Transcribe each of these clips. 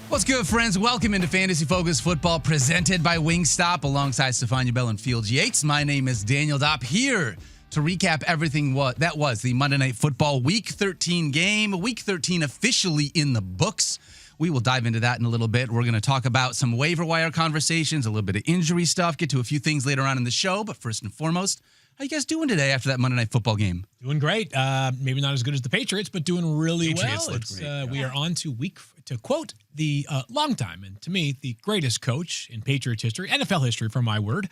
What's good, friends? Welcome into Fantasy Focus Football, presented by Wingstop, alongside Stephania Bell and Fields Yates. My name is Daniel Dopp, here to recap everything that was the Monday Night Football Week 13 game. Week 13 officially in the books. We will dive into that in a little bit. We're going to talk about some waiver wire conversations, a little bit of injury stuff, get to a few things later on in the show. But first and foremost, how you guys doing today after that Monday Night Football game? Doing great. Maybe not as good as the Patriots, but doing really Patriots well. looked great. We are on to to quote the longtime, and to me, the greatest coach in Patriots history, NFL history for my word,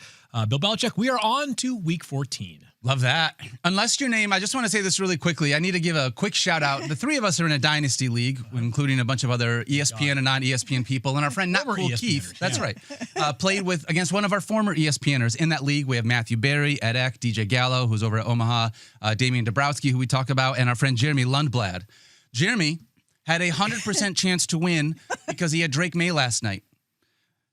Bill Belichick. We are on to week 14. Love that. Unless your name, I just want to say this really quickly. I need to give a quick shout out. The three of us are in a dynasty league, including a bunch of other ESPN and non-ESPN people. And our friend Not Cool Keith, that's right, played against one of our former ESPNers in that league. We have Matthew Berry, Ed Eck, DJ Gallo, who's over at Omaha, Damian Dabrowski, who we talk about, and our friend Jeremy Lundblad. Jeremy had a 100% chance to win because he had Drake May last night.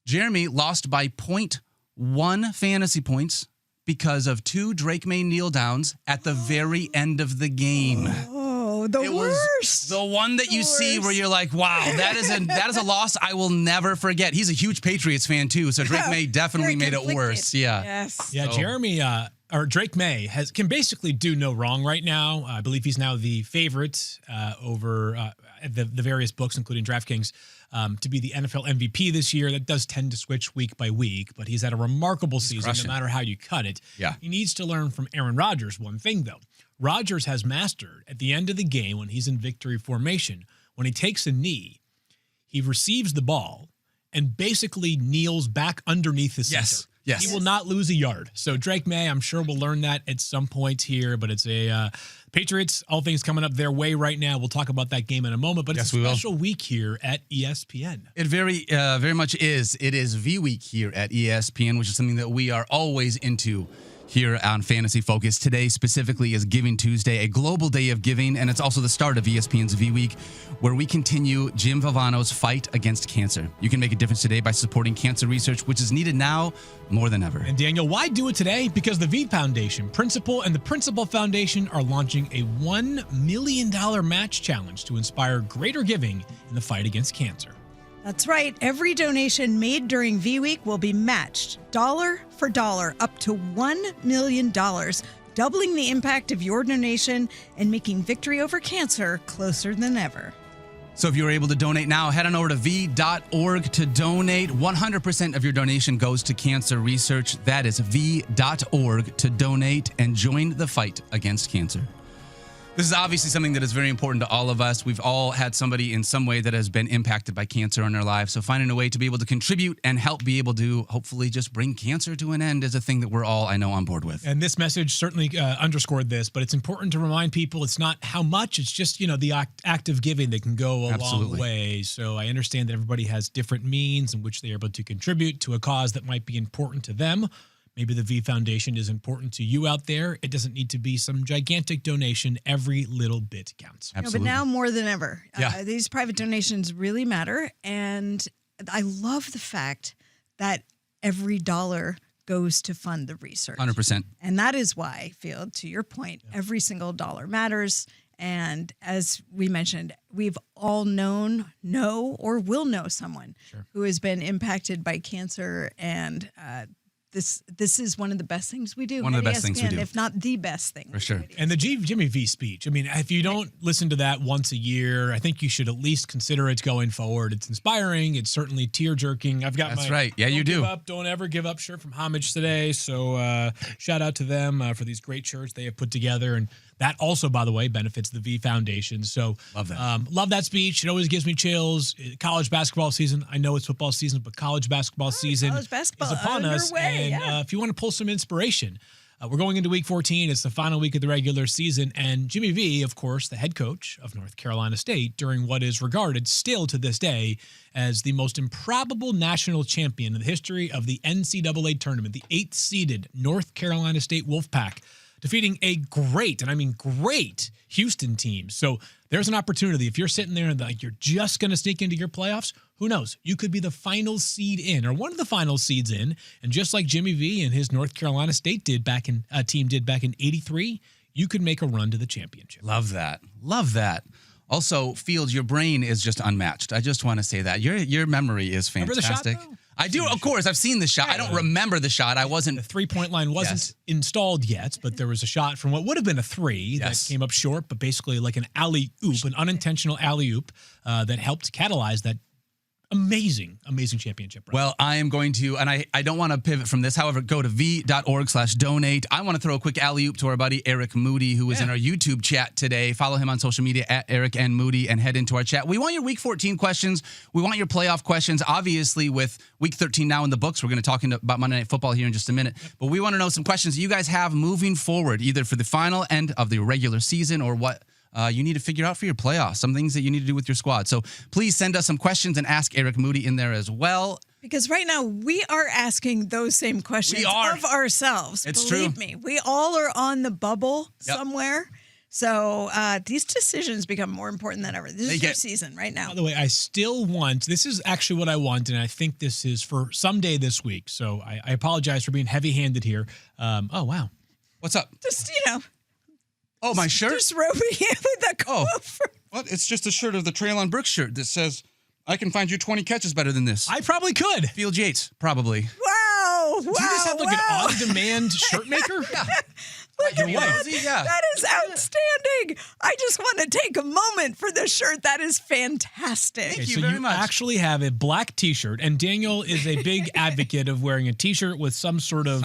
Jeremy lost by 0.1 fantasy points because of 2 Drake May kneel downs at the very end of the game. Oh, the worst. The one that you see where you're like, wow, that is a loss I will never forget. He's a huge Patriots fan too, so Drake May definitely made it worse. Yeah. Yes. Yeah, Jeremy or Drake May can basically do no wrong right now. I believe he's now the favorite over the various books, including DraftKings, to be the NFL MVP this year. That does tend to switch week by week, but he's had a remarkable season no matter how you cut it. Yeah. He needs to learn from Aaron Rodgers one thing, though. Rodgers has mastered at the end of the game when he's in victory formation, when he takes a knee, he receives the ball and basically kneels back underneath the center. Yes. He will not lose a yard. So Drake May, I'm sure will learn that at some point here, but it's a Patriots, all things coming up their way right now. We'll talk about that game in a moment, but it's a special week here at ESPN. It very much is. It is V Week here at ESPN, which is something that we are always into here on Fantasy Focus. Today specifically is Giving Tuesday, a global day of giving, and it's also the start of ESPN's V Week, where we continue Jim Valvano's fight against cancer. You can make a difference today by supporting cancer research, which is needed now more than ever. And Daniel, why do it today? Because the V Foundation Principal and the Principal Foundation are launching a $1 million match challenge to inspire greater giving in the fight against cancer. That's right. Every donation made during V Week will be matched dollar for dollar up to $1 million, doubling the impact of your donation and making victory over cancer closer than ever. So if you're able to donate now, head on over to v.org to donate. 100% of your donation goes to cancer research. That is v.org to donate and join the fight against cancer. This is obviously something that is very important to all of us. We've all had somebody in some way that has been impacted by cancer in our lives. So finding a way to be able to contribute and help be able to hopefully just bring cancer to an end is a thing that we're all, I know, on board with. And this message certainly underscored this, but it's important to remind people it's not how much, it's just, the act of giving that can go a long way. So I understand that everybody has different means in which they are able to contribute to a cause that might be important to them. Maybe the V Foundation is important to you out there. It doesn't need to be some gigantic donation. Every little bit counts. Absolutely. But now more than ever, these private donations really matter. And I love the fact that every dollar goes to fund the research. 100%. And that is why, Field, to your point, every single dollar matters. And as we mentioned, we've all know or will know someone who has been impacted by cancer, and This is one of the best things we do. One of the best things we do. If not the best thing. For sure. And the Jimmy V speech, I mean, if you don't listen to that once a year, I think you should at least consider it going forward. It's inspiring. It's certainly tear-jerking. I've got That's right. Yeah, you do. Don't ever give up shirt from Homage today. So shout out to them for these great shirts they have put together. And that also, by the way, benefits the V Foundation. So love that. Love that speech. It always gives me chills. College basketball season. I know it's football season, but college basketball season is upon us. And if you want to pull some inspiration, we're going into week 14. It's the final week of the regular season. And Jimmy V, of course, the head coach of North Carolina State during what is regarded still to this day as the most improbable national champion in the history of the NCAA tournament, the 8th seeded North Carolina State Wolfpack. defeating a great, and I mean great, Houston team. So there's an opportunity. If you're sitting there and like you're just going to sneak into your playoffs, who knows? You could be the final seed in, or one of the final seeds in. And just like Jimmy V and his North Carolina State team did back in '83, you could make a run to the championship. Love that. Love that. Also, Fields, your brain is just unmatched. I just want to say that. Your memory is fantastic. Remember the shot, I do, of course. I've seen the shot. I don't remember the shot. I wasn't. The three-point line wasn't installed yet, but there was a shot from what would have been a three that came up short, but basically like an alley-oop, an unintentional alley-oop that helped catalyze that amazing championship run. Well, I am going to, and I don't want to pivot from this. However, go to v.org/donate. I want to throw a quick alley-oop to our buddy Eric Moody, who is in our YouTube chat today. Follow him on social media at Eric N. Moody and head into our chat. We want your Week 14 questions. We want your playoff questions. Obviously, with Week 13 now in the books, we're going to talk about Monday Night Football here in just a minute. But we want to know some questions you guys have moving forward, either for the final end of the regular season or what you need to figure out for your playoffs, some things that you need to do with your squad. So please send us some questions and ask Eric Moody in there as well. Because right now we are asking those same questions of ourselves. It's Believe true. me, we all are on the bubble somewhere. So these decisions become more important than ever. This is your season right now. By the way, I still want, this is actually what I want, and I think this is for someday this week. So I apologize for being heavy-handed here. Oh, wow. What's up? Just, Oh, my shirt? Just roping in with a quote. What? It's just a shirt of the Traylon Brooks shirt that says, I can find you 20 catches better than this. I probably could. Field Yates, probably. Wow. Do you just have like an on-demand shirt maker? Yeah. Look at that. Yeah. That is outstanding. I just want to take a moment for this shirt. That is fantastic. Thank you very much. You actually have a black T-shirt, and Daniel is a big advocate of wearing a T-shirt with some sort of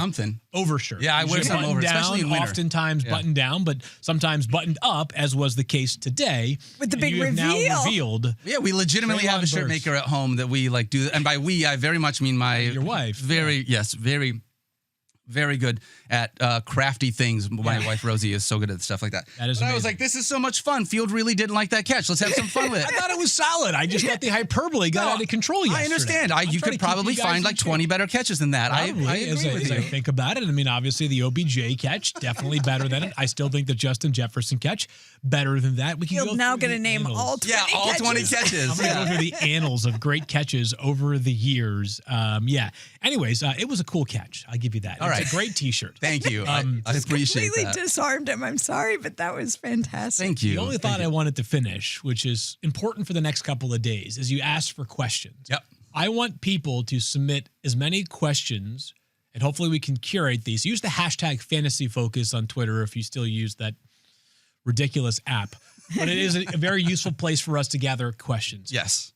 overshirt. Yeah, I wear some over, especially in winter. Oftentimes buttoned down, but sometimes buttoned up, as was the case today. With the big reveal. Now revealed. Yeah, we legitimately have a shirt maker at home that we like do, and by we, I very much mean your wife. Very good at crafty things. My wife Rosie is so good at stuff like that. That is amazing. I was like, this is so much fun. Field really didn't like that catch. Let's have some fun with it. I thought it was solid. I just thought the hyperbole got out of control yesterday. I understand. You could probably find like 20 better catches than that. Probably, I agree with you. I think about it. I mean, obviously the OBJ catch, definitely better than it. I still think the Justin Jefferson catch, better than that. We can You're now going to name all 20 catches. Yeah, all 20 catches. I'm going to go through the annals of great catches over the years. Anyways, it was a cool catch. I'll give you that. It's a great T-shirt. Thank you. I appreciate that. Completely disarmed him. I'm sorry, but that was fantastic. Thank you. The only thought I wanted to finish, which is important for the next couple of days, is you asked for questions. Yep. I want people to submit as many questions, and hopefully we can curate these. Use the hashtag FantasyFocus on Twitter if you still use that ridiculous app. But it is a very useful place for us to gather questions. Yes.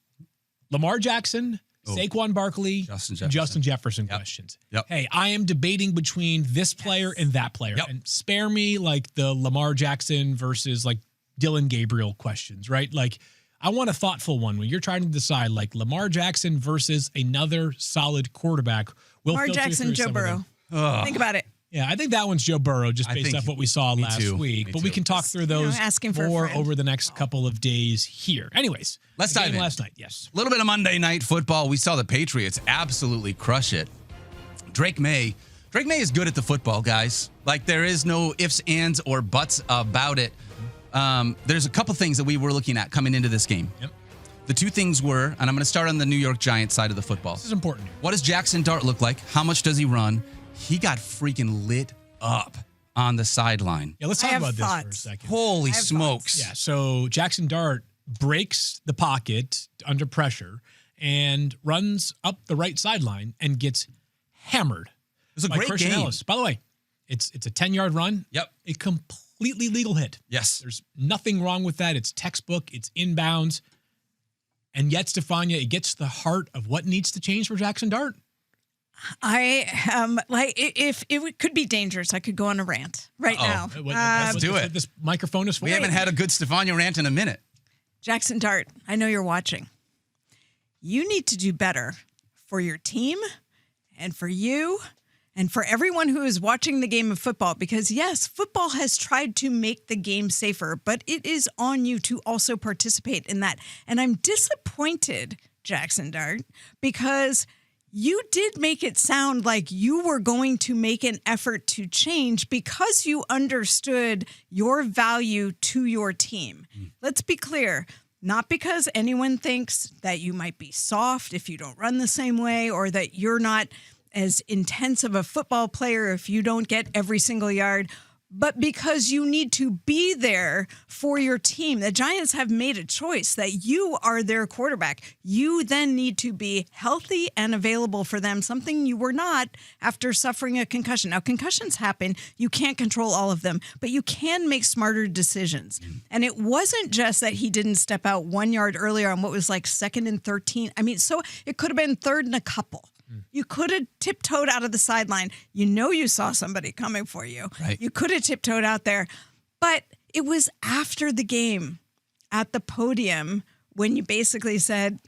Lamar Jackson, Saquon Barkley, Justin Jefferson questions. Yep. Hey, I am debating between this player and that player. Yep. And spare me like the Lamar Jackson versus like Dylan Gabriel questions, right? Like I want a thoughtful one when you're trying to decide like Lamar Jackson versus another solid quarterback. Lamar Jackson, Joe Burrow. Think about it. Yeah, I think that one's Joe Burrow, just based off what we saw last week. But we can talk through those more over the next couple of days here. Anyways, let's dive in. Last night, yes. A little bit of Monday Night Football. We saw the Patriots absolutely crush it. Drake May is good at the football, guys. Like, there is no ifs, ands, or buts about it. There's a couple things that we were looking at coming into this game. Yep. The two things were, and I'm going to start on the New York Giants side of the football. This is important. What does Jackson Dart look like? How much does he run? He got freaking lit up on the sideline. Yeah, let's talk about this for a second. Holy smokes. Yeah, so Jackson Dart breaks the pocket under pressure and runs up the right sideline and gets hammered. It was a great game. Ellis. By the way, it's a 10-yard run. Yep. A completely legal hit. Yes. There's nothing wrong with that. It's textbook. It's inbounds. And yet, Stephania, it gets to the heart of what needs to change for Jackson Dart. I am like, if it could be dangerous, I could go on a rant now. Let's do it. This microphone is for. We haven't had a good Stephania rant in a minute. Jackson Dart, I know you're watching. You need to do better for your team and for you and for everyone who is watching the game of football, because yes, football has tried to make the game safer, but it is on you to also participate in that. And I'm disappointed, Jackson Dart, because you did make it sound like you were going to make an effort to change because you understood your value to your team. Let's be clear. Not because anyone thinks that you might be soft if you don't run the same way, or that you're not as intense of a football player if you don't get every single yard, but because you need to be there for your team. The Giants have made a choice that you are their quarterback. You then need to be healthy and available for them, something you were not after suffering a concussion. Now, concussions happen. You can't control all of them, but you can make smarter decisions. And it wasn't just that he didn't step out 1 yard earlier on what was like 2nd and 13. I mean, so it could have been 3rd and a couple. You could have tiptoed out of the sideline. You know you saw somebody coming for you. Right. You could have tiptoed out there. But it was after the game at the podium when you basically said,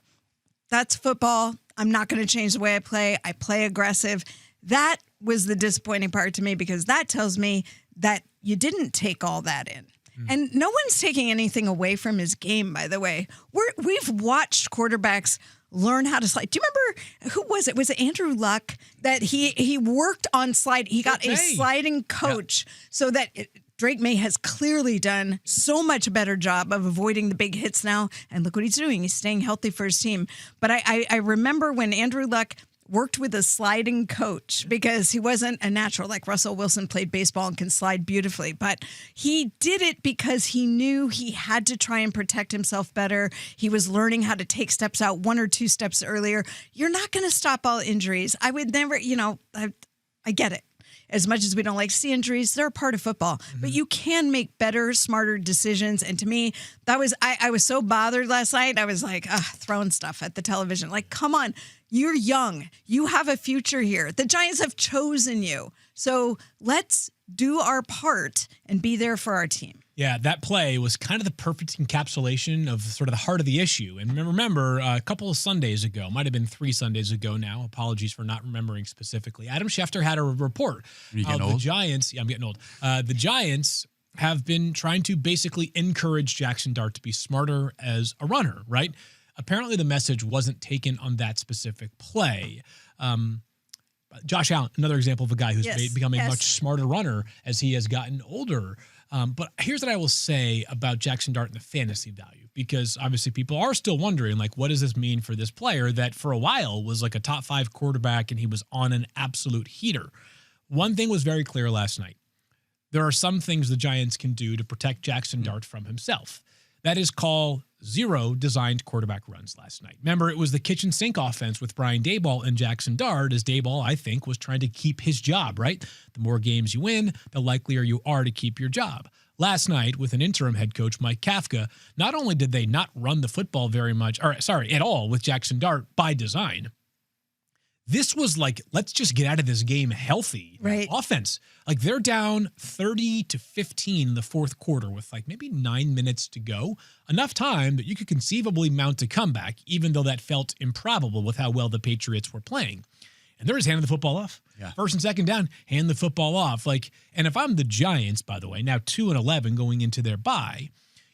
that's football. I'm not going to change the way I play. I play aggressive. That was the disappointing part to me, because that tells me that you didn't take all that in. And no one's taking anything away from his game, by the way. We've watched quarterbacks learn how to slide. Do you remember, who was it? Was it Andrew Luck that he worked on slide? He got a sliding coach so that Drake May has clearly done so much better job of avoiding the big hits now. And look what he's doing. He's staying healthy for his team. But I remember when Andrew Luck worked with a sliding coach, because he wasn't a natural like Russell Wilson, played baseball and can slide beautifully. But he did it because he knew he had to try and protect himself better. He was learning how to take steps out 1 or 2 steps earlier. You're not going to stop all injuries. I would never, I get it. As much as we don't like to see injuries, they're a part of football. But you can make better, smarter decisions. And to me, that was, I was so bothered last night. I was like, throwing stuff at the television. Like, come on, you're young. You have a future here. The Giants have chosen you. So let's do our part and be there for our team. Yeah, that play was kind of the perfect encapsulation of sort of the heart of the issue. And remember, a couple of Sundays ago, might have been 3 Sundays ago now, apologies for not remembering specifically, Adam Schefter had a report. The Giants, I'm getting old. The Giants have been trying to basically encourage Jackson Dart to be smarter as a runner, right? Apparently the message wasn't taken on that specific play. Josh Allen, another example of a guy who's become a much smarter runner as he has gotten older. But here's what I will say about Jackson Dart and the fantasy value, because obviously people are still wondering, like, what does this mean for this player that for a while was like a top 5 quarterback and he was on an absolute heater? One thing was very clear last night. There are some things the Giants can do to protect Jackson Dart from himself. That is called 0 designed quarterback runs last night. Remember, it was the kitchen sink offense with Brian Daboll and Jackson Dart, as Daboll, I think, was trying to keep his job, right? The more games you win, the likelier you are to keep your job. Last night, with an interim head coach, Mike Kafka, not only did they not run the football at all with Jackson Dart by design, this was like, let's just get out of this game healthy offense. Like, they're down 30-15 in the fourth quarter with like maybe 9 minutes to go. Enough time that you could conceivably mount a comeback, even though that felt improbable with how well the Patriots were playing. And they're just handing the football off. Yeah. 1st and 2nd down, hand the football off. Like, and if I'm the Giants, by the way, now 2-11 going into their bye,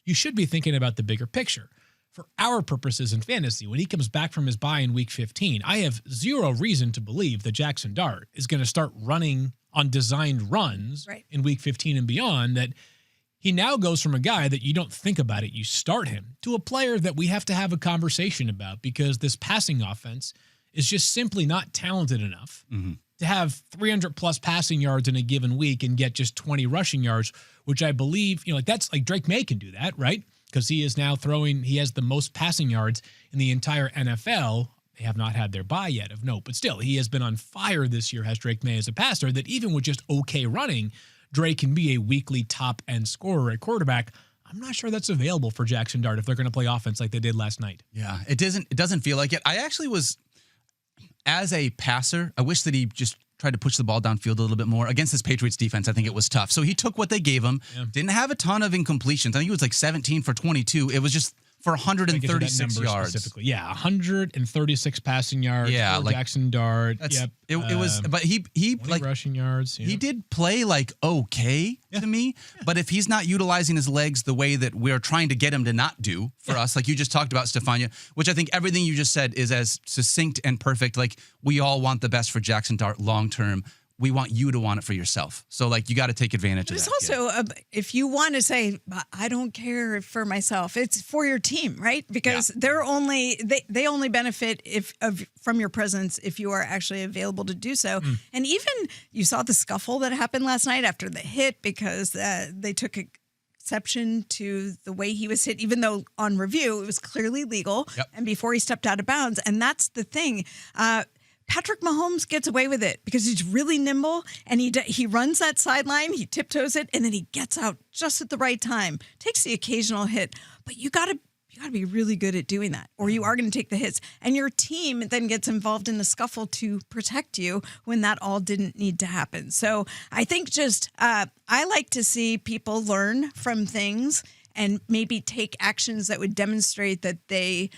you should be thinking about the bigger picture. For our purposes in fantasy, when he comes back from his bye in week 15, I have 0 reason to believe that Jackson Dart is going to start running on designed runs in week 15 and beyond, that he now goes from a guy that you don't think about it, you start him, to a player that we have to have a conversation about, because this passing offense is just simply not talented enough to have 300-plus passing yards in a given week and get just 20 rushing yards, which I believe, that's like Drake May can do that, right? Because he is now he has the most passing yards in the entire NFL. They have not had their bye yet of note, but still, he has been on fire this year, has Drake May as a passer, that even with just okay running, Drake can be a weekly top-end scorer at quarterback. I'm not sure that's available for Jackson Dart if they're going to play offense like they did last night. Yeah, it doesn't feel like it. I actually was, as a passer, I wish that he just tried to push the ball downfield a little bit more. Against this Patriots defense, I think it was tough. So he took what they gave him, didn't have a ton of incompletions. I think he was like 17 for 22. It was just for 136 yards. Specifically. Yeah, 136 passing yards. Yeah, like Jackson Dart. Yep. It was, but he like rushing yards. He did play like okay to me, but if he's not utilizing his legs the way that we're trying to get him to not do for us, like you just talked about, Stephania, which I think everything you just said is as succinct and perfect. Like we all want the best for Jackson Dart long term. We want you to want it for yourself. So, like, you got to take advantage of that. It's also, if you want to say, I don't care for myself, it's for your team, right? Because they're only they only benefit from your presence if you are actually available to do so. And even you saw the scuffle that happened last night after the hit because they took exception to the way he was hit, even though on review it was clearly legal and before he stepped out of bounds. And that's the thing. Patrick Mahomes gets away with it because he's really nimble and he runs that sideline, he tiptoes it, and then he gets out just at the right time. Takes the occasional hit, but you gotta be really good at doing that, or you are going to take the hits. And your team then gets involved in the scuffle to protect you when that all didn't need to happen. So I think just I like to see people learn from things and maybe take actions that would demonstrate that they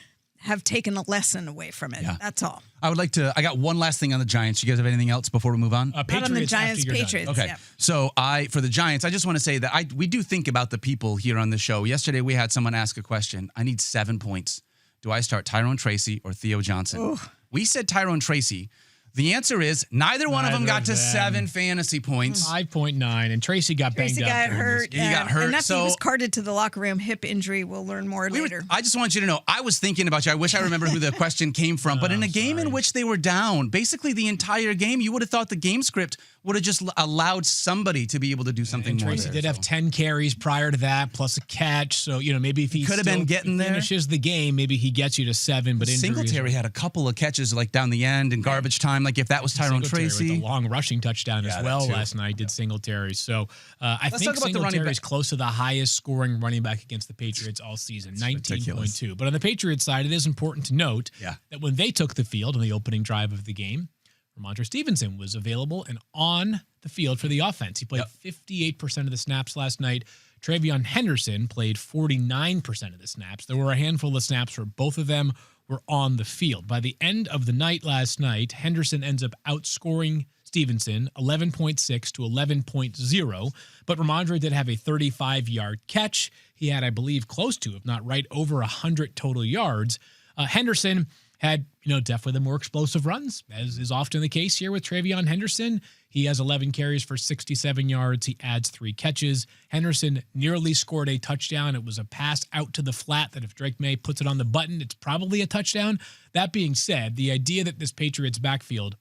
have taken a lesson away from it. Yeah. That's all. I got one last thing on the Giants. You guys have anything else before we move on? Not on the Giants, Patriots. Okay. Yeah. So for the Giants, I just want to say that we do think about the people here on the show. Yesterday, we had someone ask a question. I need 7 points. Do I start Tyrone Tracy or Theo Johnson? Ooh. We said Tyrone Tracy. The answer is neither one of them got to 7 fantasy points. 5.9, and Tracy got banged up. Tracy got hurt. He got hurt. And after he was carted to the locker room, hip injury. We'll learn more later. I just want you to know, I was thinking about you. I wish I remember who the question came from. But in a game in which they were down, basically the entire game, you would have thought the game script would have just allowed somebody to be able to do something more. Tracy did have 10 carries prior to that, plus a catch. So, maybe if he could have been getting there, finishes the game, maybe he gets you to 7. But Singletary had a couple of catches like down the end in garbage time. Like if that was Tyrone Tracy, with a long rushing touchdown as well last night, did Singletary. So I think Singletary is close to the highest scoring running back against the Patriots all season, 19.2. But on the Patriots side, it is important to note that when they took the field on the opening drive of the game, Ramondre Stevenson was available and on the field for the offense. He played 58% of the snaps last night. Travion Henderson played 49% of the snaps. There were a handful of snaps where both of them were on the field. By the end of the night last night, Henderson ends up outscoring Stevenson 11.6 to 11.0, but Ramondre did have a 35-yard catch. He had, I believe, close to, if not right over 100 total yards. Henderson had, definitely the more explosive runs, as is often the case here with Travion Henderson. He has 11 carries for 67 yards. He adds 3 catches. Henderson nearly scored a touchdown. It was a pass out to the flat that if Drake May puts it on the button, it's probably a touchdown. That being said, the idea that this Patriots backfield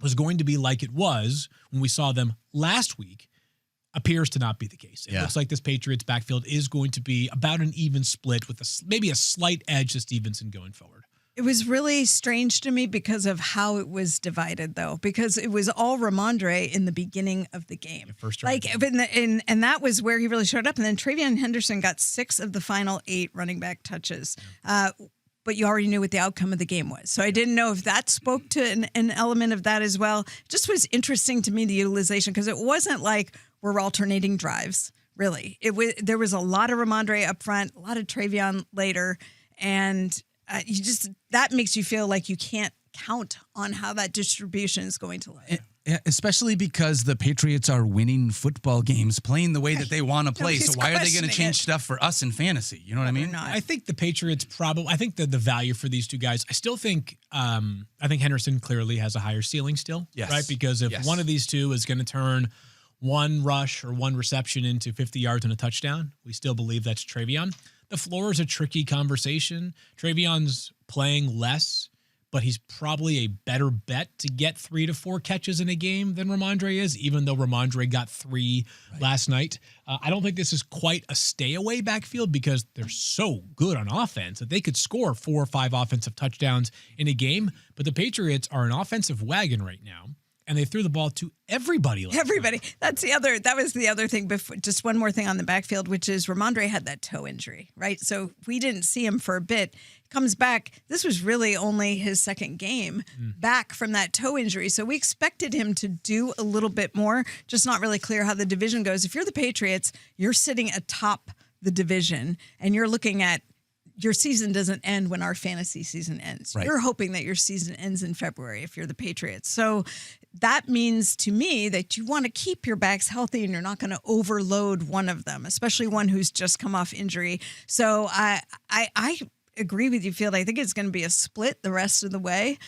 was going to be like it was when we saw them last week appears to not be the case. It looks like this Patriots backfield is going to be about an even split with maybe a slight edge to Stevenson going forward. It was really strange to me because of how it was divided, though, because it was all Ramondre in the beginning of the game. First drive. And that was where he really showed up. And then Travion Henderson got 6 of the final 8 running back touches. But you already knew what the outcome of the game was. So I didn't know if that spoke to an element of that as well. Just was interesting to me, the utilization, because it wasn't like we're alternating drives, really. There was a lot of Ramondre up front, a lot of Travion later, and that makes you feel like you can't count on how that distribution is going to look. Especially because the Patriots are winning football games, playing the way that they want to play. So why are they going to change stuff for us in fantasy? You know what I mean? I think the Patriots I think the value for these two guys, I still think, I think Henderson clearly has a higher ceiling still, right? Because if one of these two is going to turn one rush or one reception into 50 yards and a touchdown, we still believe that's Travion. The floor is a tricky conversation. Travion's playing less, but he's probably a better bet to get 3 to 4 catches in a game than Ramondre is, even though Ramondre got 3 last night. I don't think this is quite a stay-away backfield because they're so good on offense that they could score 4 or 5 offensive touchdowns in a game. But the Patriots are an offensive wagon right now, and they threw the ball to everybody. Everybody. That was the other thing. Just one more thing on the backfield, which is Ramondre had that toe injury, right? So we didn't see him for a bit. Comes back. This was really only his second game back from that toe injury. So we expected him to do a little bit more, just not really clear how the division goes. If you're the Patriots, you're sitting atop the division and you're looking at your season doesn't end when our fantasy season ends. Right. You're hoping that your season ends in February if you're the Patriots. So that means to me that you want to keep your backs healthy and you're not going to overload one of them, especially one who's just come off injury. So I agree with you, Field. I think it's going to be a split the rest of the way.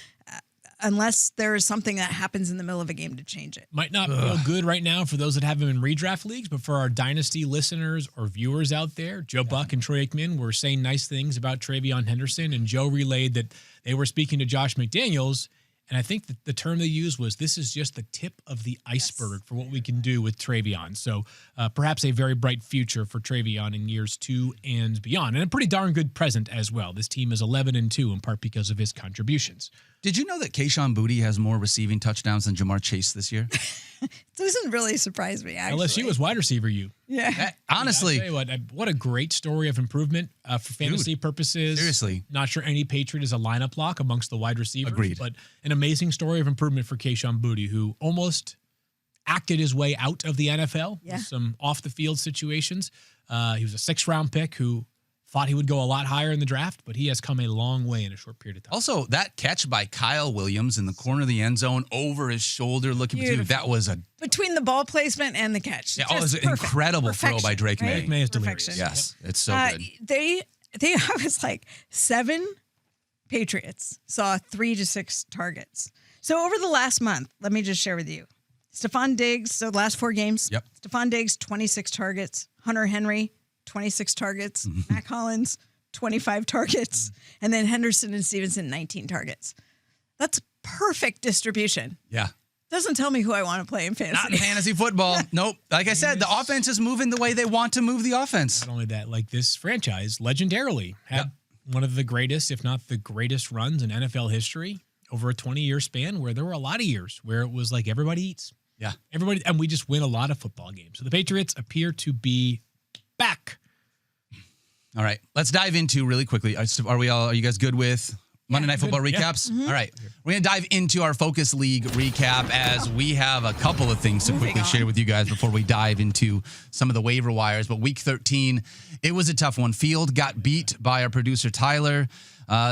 Unless there is something that happens in the middle of a game to change it. Might not feel good right now for those that have him in redraft leagues, but for our dynasty listeners or viewers out there, Joe Buck and Troy Aikman were saying nice things about Travion Henderson, and Joe relayed that they were speaking to Josh McDaniels, and I think that the term they used was, this is just the tip of the iceberg for what we can do with Travion. So perhaps a very bright future for Travion in years 2 and beyond, and a pretty darn good present as well. This team is 11-2 in part because of his contributions. Did you know that Kayshon Boutte has more receiving touchdowns than Jamar Chase this year? It doesn't really surprise me, actually. LSU was wide receiver, Yeah. Honestly. I'll tell you what a great story of improvement for fantasy purposes. Seriously. Not sure any Patriot is a lineup lock amongst the wide receivers. Agreed. But an amazing story of improvement for Kayshon Boutte, who almost acted his way out of the NFL with some off-the-field situations. He was a 6th-round pick who thought he would go a lot higher in the draft, but he has come a long way in a short period of time. Also, that catch by Kyle Williams in the corner of the end zone over his shoulder, looking between, that was a... Between the ball placement and the catch. Yeah, it was an incredible throw by Drake May. Drake May is delirious. Yes, it's so good. They I was like 7 Patriots saw 3 to 6 targets. So over the last month, let me just share with you. Stephon Diggs, so the last 4 games. Yep. Stephon Diggs, 26 targets. Hunter Henry, 26 targets. Matt Collins, 25 targets. And then Henderson and Stevenson, 19 targets. That's perfect distribution. Yeah. Doesn't tell me who I want to play in fantasy. Not in fantasy football. Nope. Like I said, the offense is moving the way they want to move the offense. Not only that, like this franchise legendarily had one of the greatest, if not the greatest runs in NFL history over a 20-year span, where there were a lot of years where it was like everybody eats. Yeah. Everybody, and we just win a lot of football games. So the Patriots appear to be back. All right. Let's dive into really quickly. Are you guys good with Monday Night Football recaps? Yeah. All right. We're going to dive into our Focus League recap as we have a couple of things to quickly share with you guys before we dive into some of the waiver wires. But week 13, it was a tough one. Field got beat by our producer, Tyler.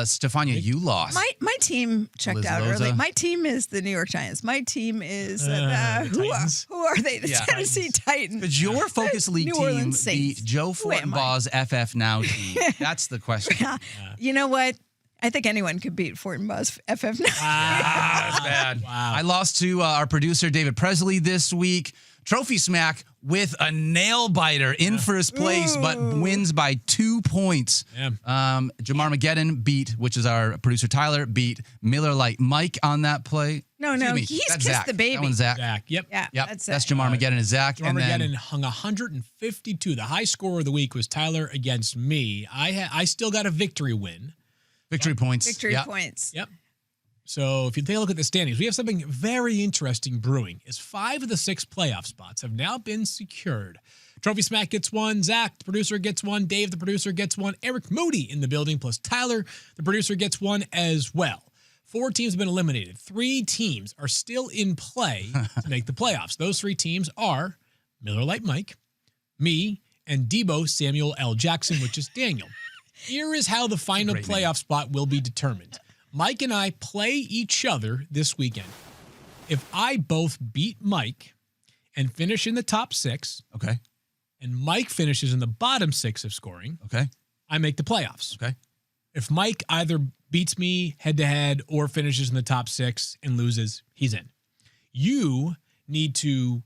Stephania, you lost. My team checked out early. My team is the New York Giants. My team is who are they? The Tennessee Titans. But your Focus League team beat Joe Fortenbaugh's FF Now team. That's the question. You know what? I think anyone could beat Fortenbaugh's FF Now. That's bad. Wow. I lost to our producer, David Presley, this week. Trophy Smack with a nail biter in first place, but wins by 2 points. Yeah. Jamar Mageddon beat, which is our producer Tyler, beat Miller Lite Mike on that play. No, he's that's kissed Zach. the baby. That one's Zach. Yep. Yeah, that's Jamar Mageddon and Zach. Jamar Mageddon hung 152. The high score of the week was Tyler against me. I still got a victory win. Victory points. Victory points. Yep. So if you take a look at the standings, we have something very interesting brewing. As 5 of the 6 playoff spots have now been secured. Trophy Smack gets one. Zach, the producer, gets one. Dave, the producer, gets one. Eric Moody in the building, plus Tyler, the producer, gets one as well. 4 teams have been eliminated. 3 teams are still in play to make the playoffs. Those 3 teams are Miller Lite Mike, me, and Debo Samuel L. Jackson, which is Daniel. Here is how the final playoff spot will be determined. Mike and I play each other this weekend. If I both beat Mike and finish in the top 6, okay, and Mike finishes in the bottom 6 of scoring, okay, I make the playoffs. Okay. If Mike either beats me head-to-head or finishes in the top 6 and loses, he's in. You need to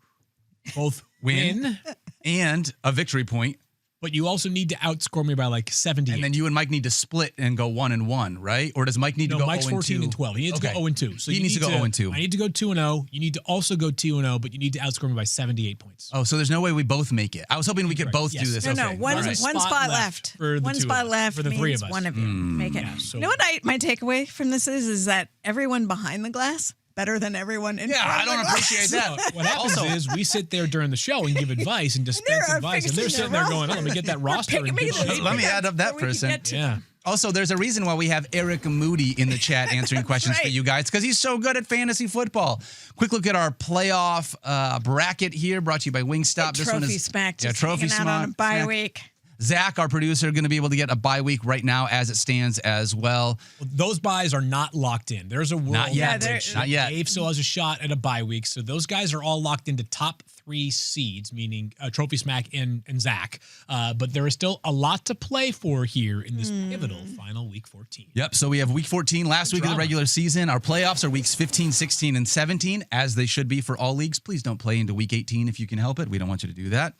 both win and a victory point. But you also need to outscore me by like 70. And then you and Mike need to split and go 1-1, right? Or does Mike need to go 0-2? Mike's 14-12. He needs to go 0-2. So he needs to go 0-2. I need to go 2-0. You need to also go 2-0, but you need to outscore me by 78 points. Oh, so there's no way we both make it. I was hoping we could both do this. No, one spot left. One spot left for the 3 of us. One of you make it. You know what my takeaway from this is that everyone behind the glass better than everyone in front I don't of the appreciate glass. that. What happens is we sit there during the show and give advice and dispense advice, and they're sitting there going, "Oh, let me get that roster in good shape." Let me add up that person. Yeah. Also, there's a reason why we have Eric Moody in the chat answering questions for you guys, because he's so good at fantasy football. Quick look at our playoff bracket here, brought to you by Wingstop. This one is Smack, just Trophy Smack on a bye week. Zach, our producer, going to be able to get a bye week right now as it stands as well. Those buys are not locked in. There's a world Not yet. Not yet. Dave still has a shot at a bye week. So those guys are all locked into top 3 seeds, meaning Trophy Smack and Zach. But there is still a lot to play for here in this pivotal final week 14. Yep. So we have week 14, last week of the regular season. Our playoffs are weeks 15, 16, and 17, as they should be for all leagues. Please don't play into week 18 if you can help it. We don't want you to do that.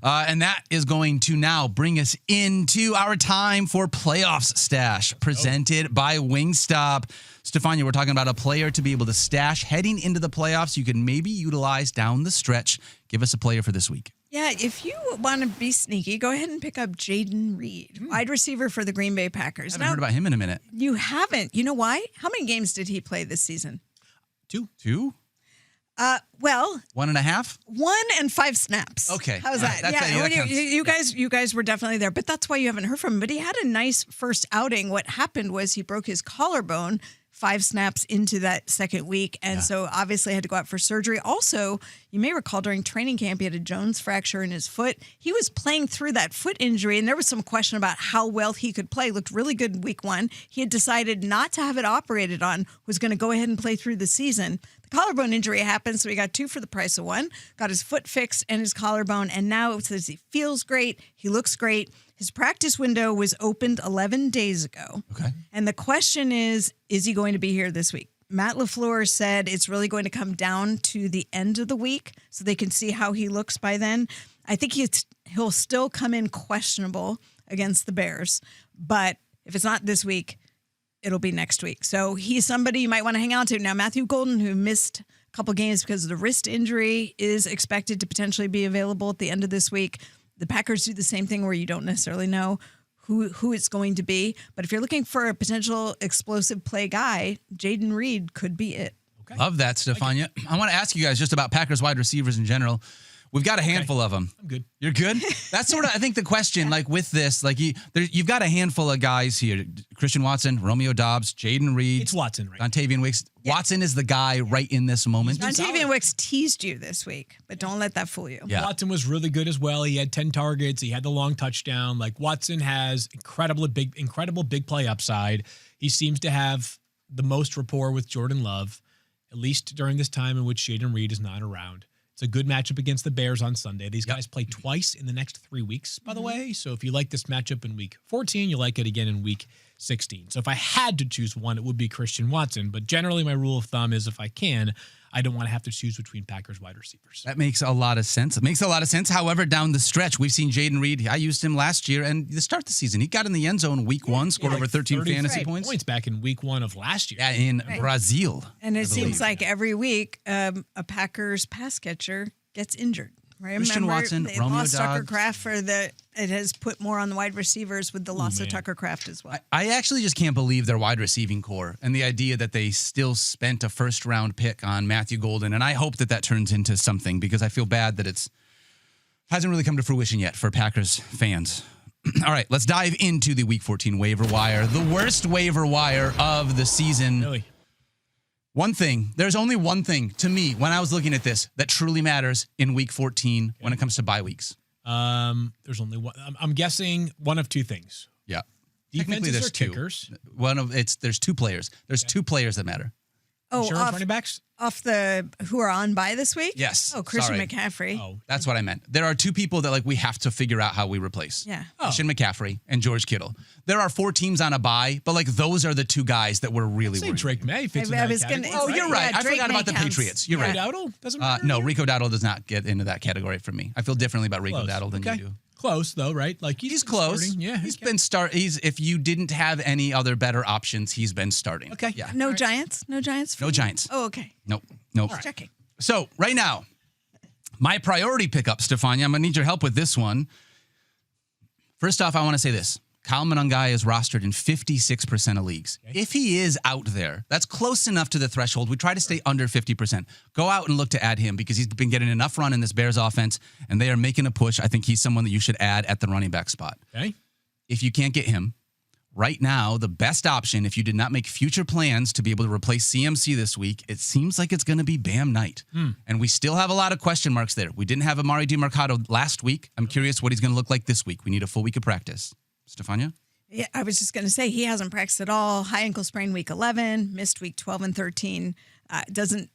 And that is going to now bring us into our time for playoffs stash presented by Wingstop. Stephania, we're talking about a player to be able to stash heading into the playoffs you can maybe utilize down the stretch. Give us a player for this week. Yeah, if you want to be sneaky, go ahead and pick up Jaden Reed, wide receiver for the Green Bay Packers. I haven't heard about him in a minute. You haven't. You know why? How many games did he play this season? 2. 1.5. 1 and 5 snaps. Okay. How's that? You guys were definitely there, but that's why you haven't heard from him. But he had a nice first outing. What happened was he broke his collarbone 5 snaps into that second week, and so obviously had to go out for surgery. Also, you may recall during training camp, he had a Jones fracture in his foot. He was playing through that foot injury, and there was some question about how well he could play. Looked really good in week 1. He had decided not to have it operated on, was going to go ahead and play through the season. Collarbone injury happened, so he got 2 for the price of 1, got his foot fixed and his collarbone, and now it says he feels great, he looks great. His practice window was opened 11 days ago. Okay. And the question is he going to be here this week? Matt LaFleur said it's really going to come down to the end of the week so they can see how he looks by then. I think he'll still come in questionable against the Bears, but if it's not this week, it'll be next week. So he's somebody you might want to hang on to. Now, Matthew Golden, who missed a couple games because of the wrist injury, is expected to potentially be available at the end of this week. The Packers do the same thing where you don't necessarily know who it's going to be. But if you're looking for a potential explosive play guy, Jaden Reed could be it. Okay. Love that, Stephania. I want to ask you guys just about Packers wide receivers in general. We've got a handful of them. I'm good. You're good? That's sort of, I think, the question, like with this, like you've got a handful of guys here. Christian Watson, Romeo Dobbs, Jaden Reed. It's Watson, right? Dontavian Wicks. Yeah. Watson is the guy right in this moment. Dontavian Wicks teased you this week, but don't let that fool you. Yeah. Watson was really good as well. He had 10 targets. He had the long touchdown. Like Watson has incredible big play upside. He seems to have the most rapport with Jordan Love, at least during this time in which Jaden Reed is not around. It's a good matchup against the Bears on Sunday. These guys play twice in the next 3 weeks, by the way. So if you like this matchup in week 14, you like it again in week 16. So if I had to choose one, it would be Christian Watson. But generally, my rule of thumb is if I can, I don't want to have to choose between Packers wide receivers. That makes a lot of sense. It makes a lot of sense. However, down the stretch, we've seen Jaden Reed. I used him last year, and to start the season, he got in the end zone week 1, scored over 13 fantasy points back in week 1 of last year. Yeah, in Brazil. And it seems like every week, a Packers pass catcher gets injured. Right? Christian Watson, they Romeo lost Dobbs. Tucker Kraft it has put more on the wide receivers with the loss of Tucker Kraft as well. I actually just can't believe their wide receiving core and the idea that they still spent a first-round pick on Matthew Golden, and I hope that turns into something because I feel bad that hasn't really come to fruition yet for Packers fans. All right, let's dive into the Week 14 waiver wire, the worst waiver wire of the season. Really? There's only one thing to me when I was looking at this that truly matters in Week 14 when it comes to bye weeks. There's only one. I'm guessing one of 2 things. Yeah. Defenses there's or 2. kickers? There's 2 players. There's 2 players that matter. Insurance running backs? Who are on bye this week? Yes. Oh, Christian Sorry. McCaffrey. Oh, That's what I meant. There are 2 people that we have to figure out how we replace. Yeah. Christian McCaffrey and George Kittle. There are 4 teams on a bye, but those are the 2 guys that we're really worried. Drake May fits in that category. Oh, you're right. Yeah, I forgot about the Patriots. You're right. Rico Dowdle doesn't matter. No, Rico Dowdle does not get into that category for me. I feel differently about Rico Dowdle than you do. Close though, right? Like he's close. Starting. Yeah, he's been if you didn't have any other better options, he's been starting. Okay. Yeah. No Giants? No Giants? No Giants. Oh, okay. Nope. Just checking. So right now, my priority pickup, Stephania, I'm going to need your help with this one. First off, I want to say this. Kyle Monangai is rostered in 56% of leagues. Okay. If he is out there, that's close enough to the threshold. We try to stay under 50%. Go out and look to add him because he's been getting enough run in this Bears offense, and they are making a push. I think he's someone that you should add at the running back spot. Okay. If you can't get him, right now, the best option, if you did not make future plans to be able to replace CMC this week, it seems like it's going to be Bam Knight. And we still have a lot of question marks there. We didn't have Amari DiMercato last week. I'm curious what he's going to look like this week. We need a full week of practice. Stephania? Yeah, I was just going to say he hasn't practiced at all. High ankle sprain week 11, missed week 12 and 13. Doesn't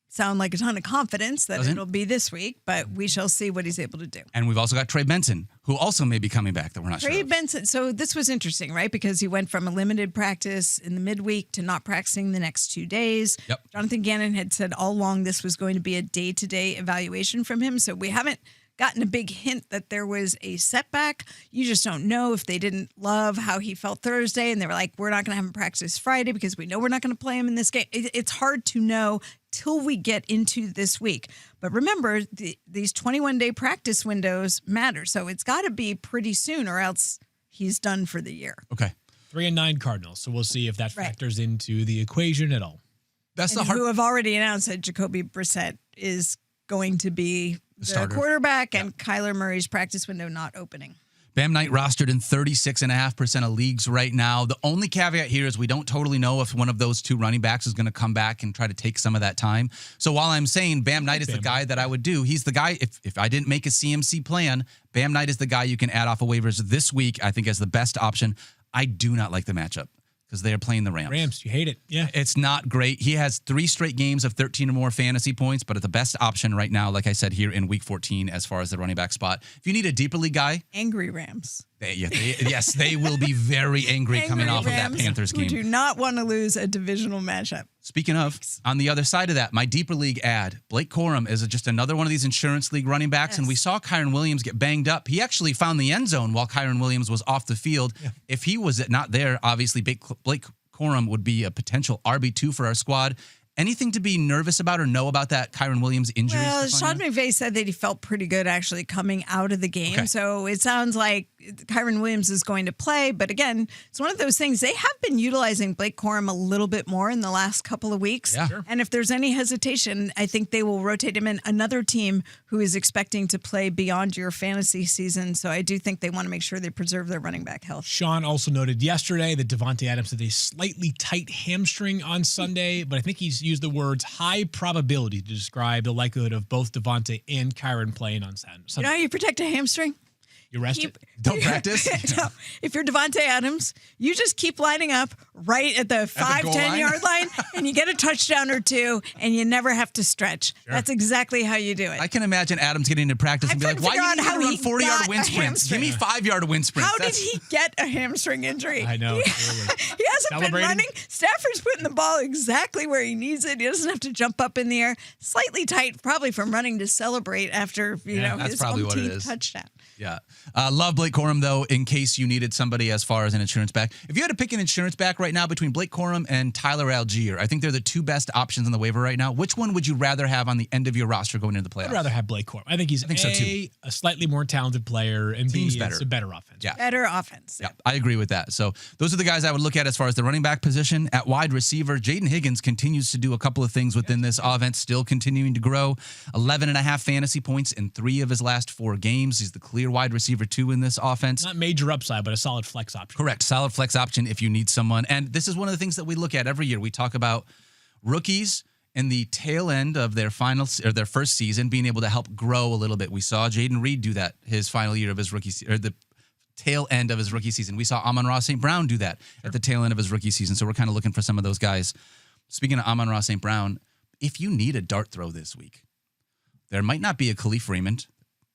sound like a ton of confidence that it'll be this week, but we shall see what he's able to do. And we've also got Trey Benson, who also may be coming back that we're not sure. Trey Benson. So this was interesting, right? Because he went from a limited practice in the midweek to not practicing the next 2 days. Yep. Jonathan Gannon had said all along this was going to be a day-to-day evaluation from him. So we haven't gotten a big hint that there was a setback. You just don't know if they didn't love how he felt Thursday and they were like, we're not going to have him practice Friday because we know we're not going to play him in this game. It's hard to know till we get into this week. But remember, these 21-day practice windows matter. So it's got to be pretty soon or else he's done for the year. Okay. 3-9 Cardinals. So we'll see if that factors into the equation at all. That's who have already announced that Jacoby Brissett is going to be the quarterback and Kyler Murray's practice window not opening. Bam Knight rostered in 36.5% of leagues right now. The only caveat here is we don't totally know if one of those two running backs is going to come back and try to take some of that time. So while I'm saying Bam Knight is the guy that I would do, he's the guy, if I didn't make a CMC plan, Bam Knight is the guy you can add off of waivers this week, I think, as the best option. I do not like the matchup because they are playing the Rams. Rams, you hate it. Yeah. It's not great. He has 3 straight games of 13 or more fantasy points, but it's the best option right now, like I said, here in week 14 as far as the running back spot. If you need a deeper league guy. Angry Rams. Yes, they will be very angry coming off Rams of that Panthers game. Who do not want to lose a divisional matchup. Speaking of, on the other side of that, my deeper league ad, Blake Corum is just another one of these insurance league running backs, and we saw Kyron Williams get banged up. He actually found the end zone while Kyron Williams was off the field. Yeah. If he was not there, obviously Blake Corum would be a potential RB2 for our squad. Anything to be nervous about or know about that Kyron Williams injury? Well, Sean McVay said that he felt pretty good actually coming out of the game. Okay. So it sounds like Kyron Williams is going to play. But again, it's one of those things. They have been utilizing Blake Corum a little bit more in the last couple of weeks. Yeah. Sure. And if there's any hesitation, I think they will rotate him in. Another team who is expecting to play beyond your fantasy season. So I do think they want to make sure they preserve their running back health. Sean also noted yesterday that Devontae Adams had a slightly tight hamstring on Sunday, but I think he's used the words high probability to describe the likelihood of both Devontae and Kyron playing on Sunday. You know how you protect a hamstring? You rest it. Don't practice. No. If you're Devontae Adams, you just keep lining up right at the 5-10 yard line, and you get a touchdown or two, and you never have to stretch. Sure. That's exactly how you do it. I can imagine Adams getting into practice and be like, "Why do you need to run 40-yard wind sprints? Give me 5-yard wind sprints." How did he get a hamstring injury? I know. He hasn't been running. Stafford's putting the ball exactly where he needs it. He doesn't have to jump up in the air. Slightly tight, probably from running to celebrate after his umpteenth touchdown. Yeah. Love Blake Corum, though, in case you needed somebody as far as an insurance back. If you had to pick an insurance back right now between Blake Corum and Tyler Algier, I think they're the two best options on the waiver right now. Which one would you rather have on the end of your roster going into the playoffs? I'd rather have Blake Corum. I think he's a slightly more talented player, and Team's B, better. It's a better offense. Yeah. Better offense. Yeah, I agree with that. So those are the guys I would look at as far as the running back position. At wide receiver, Jaden Higgins continues to do a couple of things within this offense, still continuing to grow. 11.5 fantasy points in 3 of his last 4 games. He's the clear wide receiver 2 in this offense. Not major upside, but a solid flex option. Correct. Solid flex option if you need someone. And this is one of the things that we look at every year. We talk about rookies in the tail end of their their first season being able to help grow a little bit. We saw Jaden Reed do that his final year of his rookie or the tail end of his rookie season. We saw Amon-Ra St. Brown do that at the tail end of his rookie season. So we're kind of looking for some of those guys. Speaking of Amon-Ra St. Brown, if you need a dart throw this week, there might not be a Khalif Raymond.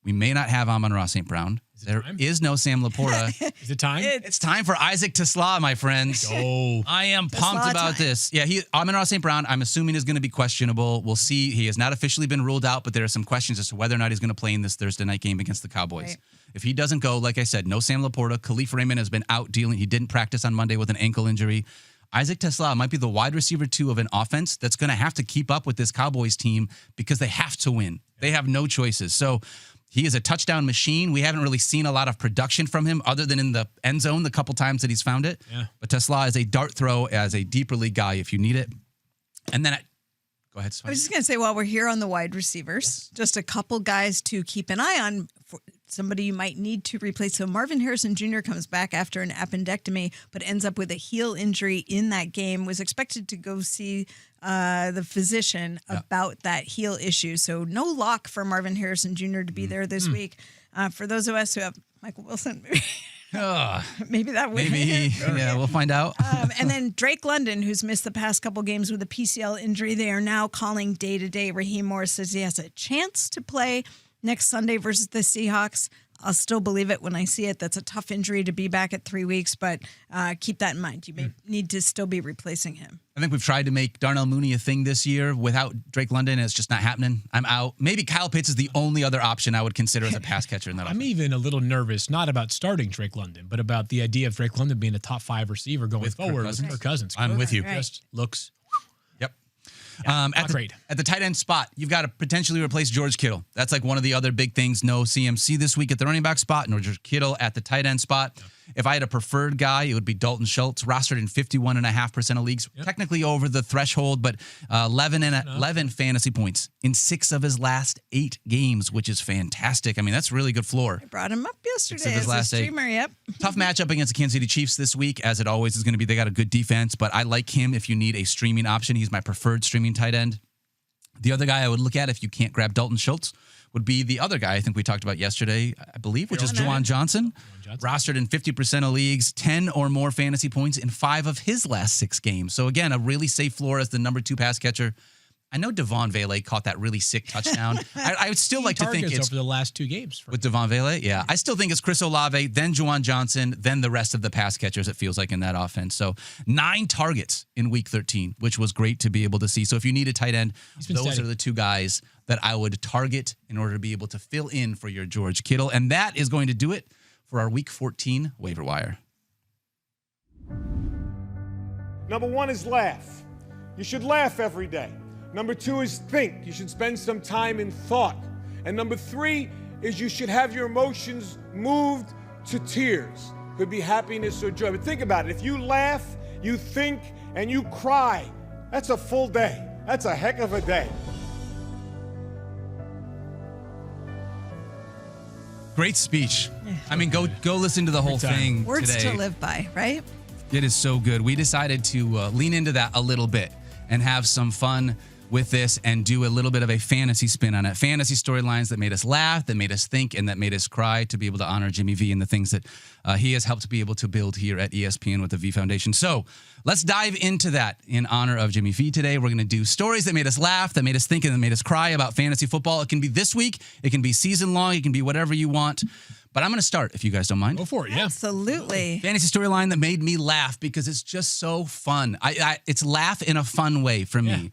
We may not have Amon-Ra St. Brown. There is no Sam Laporta. Is it time? It's time for Isaac Tesla, my friends. Oh, I am pumped about this. Yeah, Amon-Ra St. Brown, I'm assuming is going to be questionable. We'll see. He has not officially been ruled out, but there are some questions as to whether or not he's going to play in this Thursday night game against the Cowboys. Right. If he doesn't go, like I said, no Sam Laporta. Khalif Raymond has been out dealing. He didn't practice on Monday with an ankle injury. Isaac Tesla might be the wide receiver 2 of an offense that's going to have to keep up with this Cowboys team because they have to win. They have no choices. So he is a touchdown machine. We haven't really seen a lot of production from him other than in the end zone the couple times that he's found it. Yeah. But Tesla is a dart throw as a deeper league guy if you need it. And then go ahead, Spike. I was just going to say, while we're here on the wide receivers, just a couple guys to keep an eye on somebody you might need to replace. So Marvin Harrison Jr. comes back after an appendectomy, but ends up with a heel injury in that game, was expected to go see the physician about that heel issue. So no lock for Marvin Harrison Jr. to be there this week. For those of us who have Michael Wilson, maybe that would we'll find out. And then Drake London, who's missed the past couple games with a PCL injury, they are now calling day-to-day. Raheem Morris says he has a chance to play next Sunday versus the Seahawks. I'll still believe it when I see it. That's a tough injury to be back at 3 weeks, but keep that in mind. You may need to still be replacing him. I think we've tried to make Darnell Mooney a thing this year without Drake London, and it's just not happening. I'm out. Maybe Kyle Pitts is the only other option I would consider as a pass catcher in that offense. I'm even a little nervous, not about starting Drake London, but about the idea of Drake London being a top 5 receiver going forward with Kirk Cousins. I'm with you. Just looks. Yep. Great. At the tight end spot, you've got to potentially replace George Kittle. That's like one of the other big things. No CMC this week at the running back spot, nor George Kittle at the tight end spot. Yep. If I had a preferred guy, it would be Dalton Schultz, rostered in 51.5% of leagues. Yep. Technically over the threshold, but 11 fantasy points in 6 of his last 8 games, which is fantastic. I mean, that's really good floor. I brought him up yesterday as a streamer, Tough matchup against the Kansas City Chiefs this week, as it always is going to be. They got a good defense, but I like him if you need a streaming option. He's my preferred streaming tight end. The other guy I would look at if you can't grab Dalton Schultz would be the other guy I think we talked about yesterday, I believe, which is Juwan Johnson. Rostered in 50% of leagues, 10 or more fantasy points in 5 of his last 6 games. So again, a really safe floor as the number 2 pass catcher. I know Devon Vele caught that really sick touchdown. I would still like to think it's over the last 2 games with Devon Vele. Yeah, I still think it's Chris Olave, then Juwan Johnson, then the rest of the pass catchers. It feels like in that offense. So 9 targets in Week 13, which was great to be able to see. So if you need a tight end, those are the 2 guys that I would target in order to be able to fill in for your George Kittle, and that is going to do it for our Week 14 waiver wire. Number 1 is laugh. You should laugh every day. Number 2 is think. You should spend some time in thought. And number 3 is you should have your emotions moved to tears. Could be happiness or joy. But think about it. If you laugh, you think, and you cry, that's a full day. That's a heck of a day. Great speech. I mean, go listen to the whole thing Words today. to live by, right? It is so good. We decided to lean into that a little bit and have some fun with this and do a little bit of a fantasy spin on it. Fantasy storylines that made us laugh, that made us think, and that made us cry, to be able to honor Jimmy V and the things that he has helped to be able to build here at ESPN with the V Foundation. So let's dive into that in honor of Jimmy V today. We're going to do stories that made us laugh, that made us think, and that made us cry about fantasy football. It can be this week. It can be season long. It can be whatever you want. But I'm going to start, if you guys don't mind. Go for it, yeah. Absolutely. Fantasy storyline that made me laugh because it's just so fun. It's laugh in a fun way for me.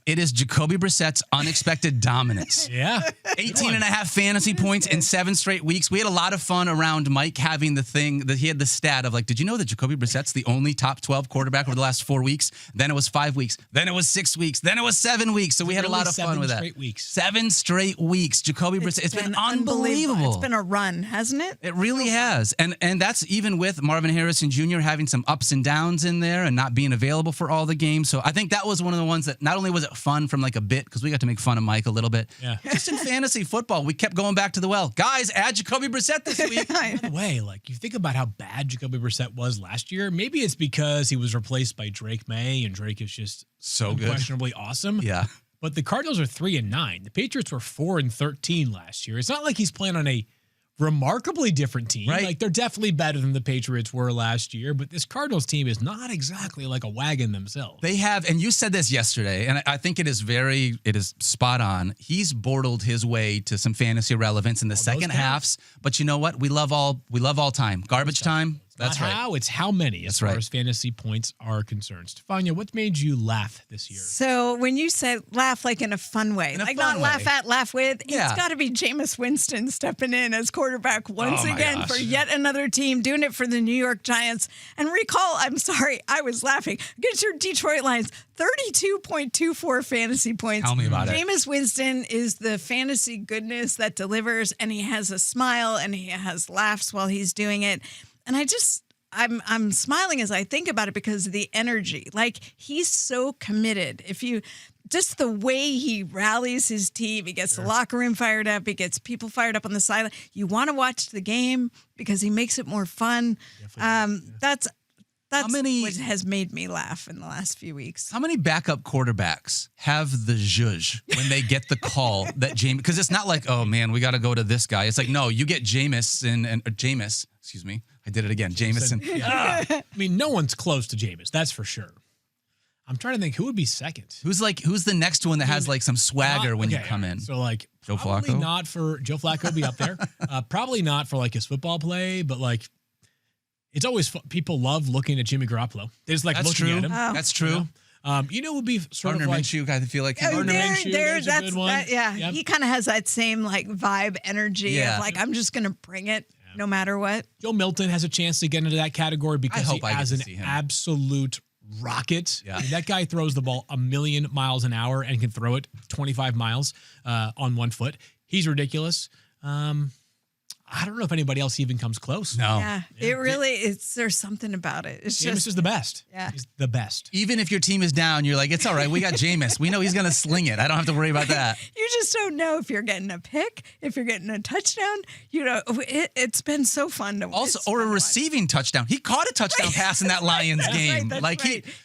It is Jacoby Brissett's unexpected dominance. 18 and a half fantasy points in 7 straight weeks. We had a lot of fun around Mike having the thing that he had the stat of like, did you know that Jacoby Brissett's the only top 12 quarterback over the last 4 weeks? Then it was 5 weeks. Then it was 6 weeks. Then it was 7 weeks. So we had a lot of fun with that. 7 straight weeks. Jacoby Brissett. It's been unbelievable. It's been a run, hasn't it? It really has. And that's even with Marvin Harrison Jr. having some ups and downs in there and not being available for all the games. So I think that was one of the ones that not only was it fun from like a bit, because we got to make fun of Mike a little bit. Just in fantasy football, we kept going back to the well. Guys, add Jacoby Brissett this week. By the way, like you think about how bad Jacoby Brissett was last year, maybe it's because he was replaced by Drake May, and Drake is just so unquestionably awesome. Yeah. But the Cardinals are 3-9. The Patriots were 4-13 last year. It's not like he's playing on a remarkably different team. Right. Like they're definitely better than the Patriots were last year, but this Cardinals team is not exactly like a wagon themselves. They have, and you said this yesterday, and I think it is spot on. He's bortled his way to some fantasy relevance in the second halves, but you know what? We love all time. Garbage time. That's right. How, it's how many as far as fantasy points are concerned. Stephania, what made you laugh this year? So when you say laugh like in a fun way, like not laugh at, laugh with, it's got to be Jameis Winston stepping in as quarterback once again for yet another team, doing it for the New York Giants. And recall, I'm sorry, I was laughing against your Detroit Lions, 32.24 fantasy points. Tell me about it. Jameis Winston is the fantasy goodness that delivers, and he has a smile and he has laughs while he's doing it. And I'm smiling as I think about it because of the energy. Like he's so committed. If you just the way he rallies his team. He gets the locker room fired up. He gets people fired up on the sideline. You want to watch the game because he makes it more fun. That's what has made me laugh in the last few weeks. How many backup quarterbacks have the zhuzh when they get the call that Jameis? Because it's not like, oh man, we got to go to this guy. It's like, no, you get Jameis. Excuse me, I did it again. Jameson. Yeah. I mean, no one's close to Jameis. That's for sure. I'm trying to think who would be second. Who's the next one that has like some swagger when you come in? So like Joe probably Flacco? not for Joe Flacco would be up there. Probably not for like his football play, but like it's always people love looking at Jimmy Garoppolo. They just like looking at him. Oh. That's true. You know, would be sort Gardner of like Minshew, I feel like. Gardner Minshew, there's a good one. He kind of has that same like vibe energy of like, I'm just going to bring it no matter what. Joe Milton has a chance to get into that category because he has an absolute rocket. Yeah. I mean, that guy throws the ball 1,000,000 miles an hour and can throw it 25 miles on one foot. He's ridiculous. I don't know if anybody else even comes close. No. Yeah, it really there's something about it. It's Jameis is the best. Yeah. He's the best. Even if your team is down, you're like, it's all right. We got Jameis. We know he's going to sling it. I don't have to worry about that. You just don't know if you're getting a pick, if you're getting a touchdown. You know, it's been so fun to watch. Also, or a receiving touchdown. He caught a touchdown pass in that Lions game.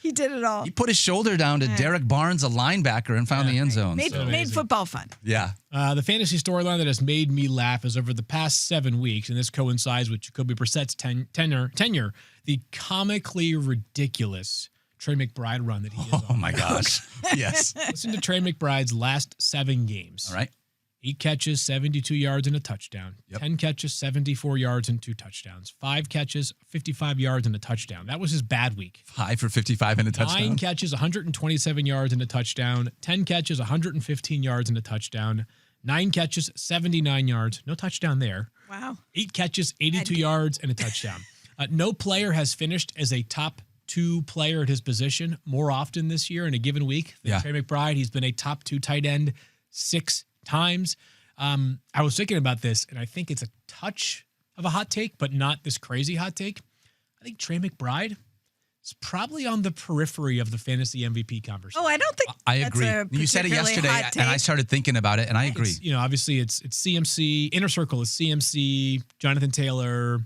He did it all. He put his shoulder down to Derek Barnes, a linebacker, and found the end zone. Made football fun. Yeah. The fantasy storyline that has made me laugh is over the past 7 weeks, and this coincides with Jacoby Brissett's tenure, the comically ridiculous Trey McBride run that he is on. Oh, my gosh. Yes. Listen to Trey McBride's last 7 games. All right. 8 catches, 72 yards, and a touchdown. Yep. 10 catches, 74 yards, and 2 touchdowns. 5 catches, 55 yards, and a touchdown. That was his bad week. 5 for 55 and a touchdown. 9 catches, 127 yards, and a touchdown. 10 catches, 115 yards, and a touchdown. 9 catches, 79 yards. No touchdown there. Wow. 8 catches, 82 yards, and a touchdown. No player has finished as a top 2 player at his position more often this year in a given week than Trey McBride. He's been a top 2 tight end 6 times. I was thinking about this, and I think it's a touch of a hot take, but not this crazy hot take. I think Trey McBride is probably on the periphery of the fantasy MVP conversation. Oh, I don't think I agree. You said it yesterday, and I started thinking about it, and I agree. Obviously, it's CMC. Inner circle is CMC, Jonathan Taylor,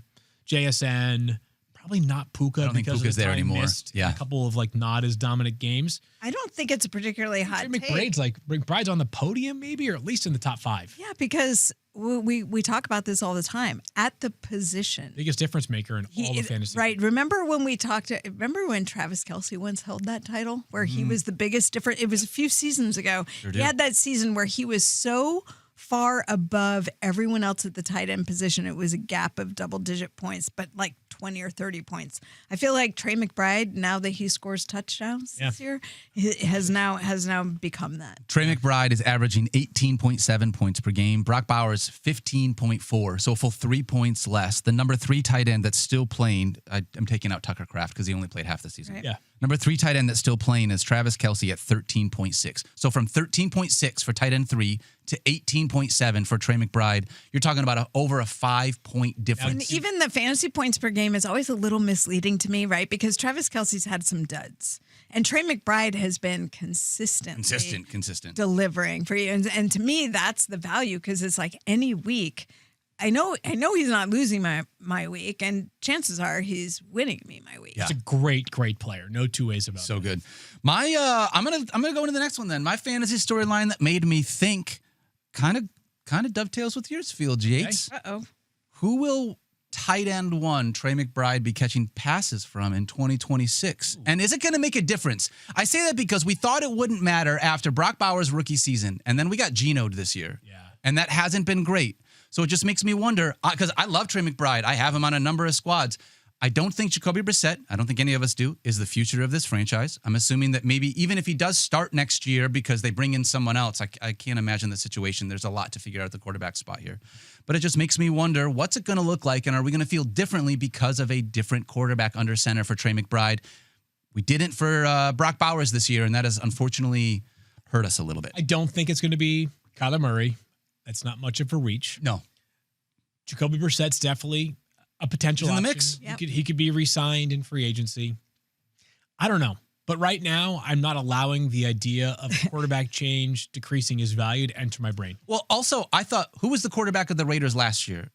JSN. Probably not Puka. I don't think Puka's there anymore. Yeah, a couple of like not as dominant games. I don't think it's a particularly hot take. McBride's on the podium, maybe, or at least in the top 5. Yeah, because we talk about this all the time. At the position, biggest difference maker in all the fantasy. Right. Remember when remember when Travis Kelce once held that title, where he was the biggest difference? It was a few seasons ago. He had that season where he was so far above everyone else at the tight end position. It was a gap of double-digit points, but like 20 or 30 points. I feel like Trey McBride, now that he scores touchdowns this year, has now become that. Trey McBride is averaging 18.7 points per game. Brock Bowers, 15.4, so a full 3 points less. The number 3 tight end that's still playing, I'm taking out Tucker Kraft because he only played half the season. Right. Yeah. Number 3 tight end that's still playing is Travis Kelce at 13.6. So from 13.6 for tight end 3 to 18.7 for Trey McBride, you're talking about over a 5-point difference. And even the fantasy points per game is always a little misleading to me, right? Because Travis Kelce's had some duds. And Trey McBride has been consistent delivering for you. And to me, that's the value, because it's like any week, I know he's not losing my week, and chances are he's winning me my week. Yeah. It's a great player. No two ways about it. So good. My I'm gonna go into the next one then. My fantasy storyline that made me think kind of dovetails with yours, Field Yates. Okay. Uh-oh. Who will tight end 1 Trey McBride be catching passes from in 2026? And is it going to make a difference? I say that because we thought it wouldn't matter after Brock Bowers' rookie season, and then we got Geno'd this year. Yeah. And that hasn't been great. So it just makes me wonder, because I love Trey McBride. I have him on a number of squads. I don't think Jacoby Brissett, I don't think any of us do, is the future of this franchise. I'm assuming that maybe even if he does start next year because they bring in someone else, I can't imagine the situation. There's a lot to figure out at the quarterback spot here. But it just makes me wonder, what's it going to look like, and are we going to feel differently because of a different quarterback under center for Trey McBride? We didn't for Brock Bowers this year, and that has unfortunately hurt us a little bit. I don't think it's going to be Kyler Murray. That's not much of a reach. No. Jacoby Brissett's definitely a potential in the option. mix. Yep. He could be re-signed in free agency. I don't know. But right now, I'm not allowing the idea of quarterback change decreasing his value to enter my brain. Well, also, I thought, who was the quarterback of the Raiders last year?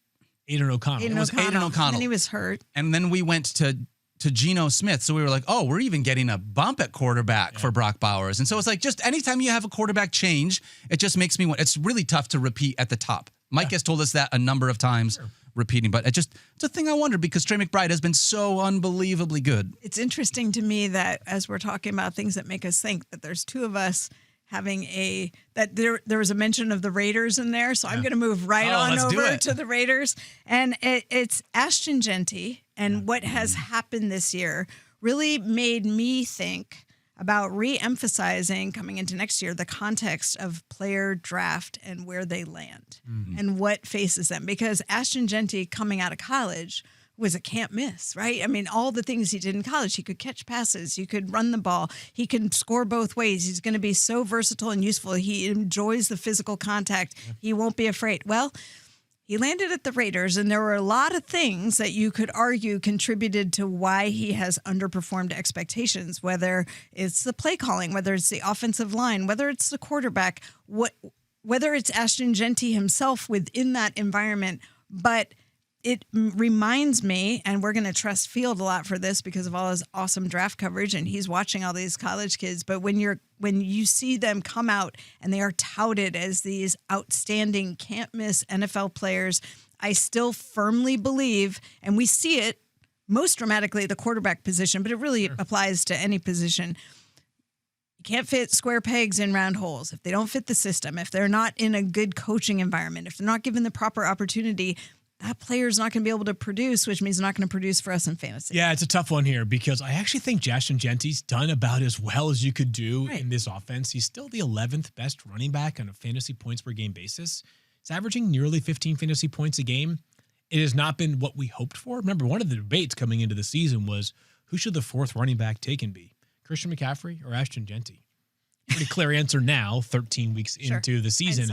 Aidan O'Connell. It was Aidan O'Connell. And then he was hurt. And then we went to Geno Smith. So we were like, oh, we're even getting a bump at quarterback for Brock Bowers. And so it's like, just anytime you have a quarterback change, it just makes me want, it's really tough to repeat at the top. Mike has told us that a number of times, repeating, but it's a thing I wonder because Trey McBride has been so unbelievably good. It's interesting to me that as we're talking about things that make us think, that there's two of us having that there was a mention of the Raiders in there. So I'm going to move on over to the Raiders. And it's Ashton Genty. And what has happened this year really made me think about re-emphasizing coming into next year the context of player draft and where they land and what faces them. Because Ashton Genty coming out of college was a can't miss, right? I mean, all the things he did in college, he could catch passes, he could run the ball, he can score both ways. He's going to be so versatile and useful. He enjoys the physical contact. He won't be afraid. Well, he landed at the Raiders, and there were a lot of things that you could argue contributed to why he has underperformed expectations, whether it's the play calling, whether it's the offensive line, whether it's the quarterback, whether it's Ashton Genty himself within that environment. But it reminds me, and we're going to trust Field a lot for this because of all his awesome draft coverage, and he's watching all these college kids. But when you see them come out and they are touted as these outstanding, can't miss NFL players, I still firmly believe, and we see it most dramatically at the quarterback position, but it really applies to any position. You can't fit square pegs in round holes. If they don't fit the system, if they're not in a good coaching environment, if they're not given the proper opportunity, that player's not going to be able to produce, which means not going to produce for us in fantasy. Yeah, it's a tough one here because I actually think Ashton Genty's done about as well as you could do in this offense. He's still the 11th best running back on a fantasy points per game basis. He's averaging nearly 15 fantasy points a game. It has not been what we hoped for. Remember, one of the debates coming into the season was who should the fourth running back taken be? Christian McCaffrey or Ashton Genty? Pretty clear answer now, 13 weeks into the season.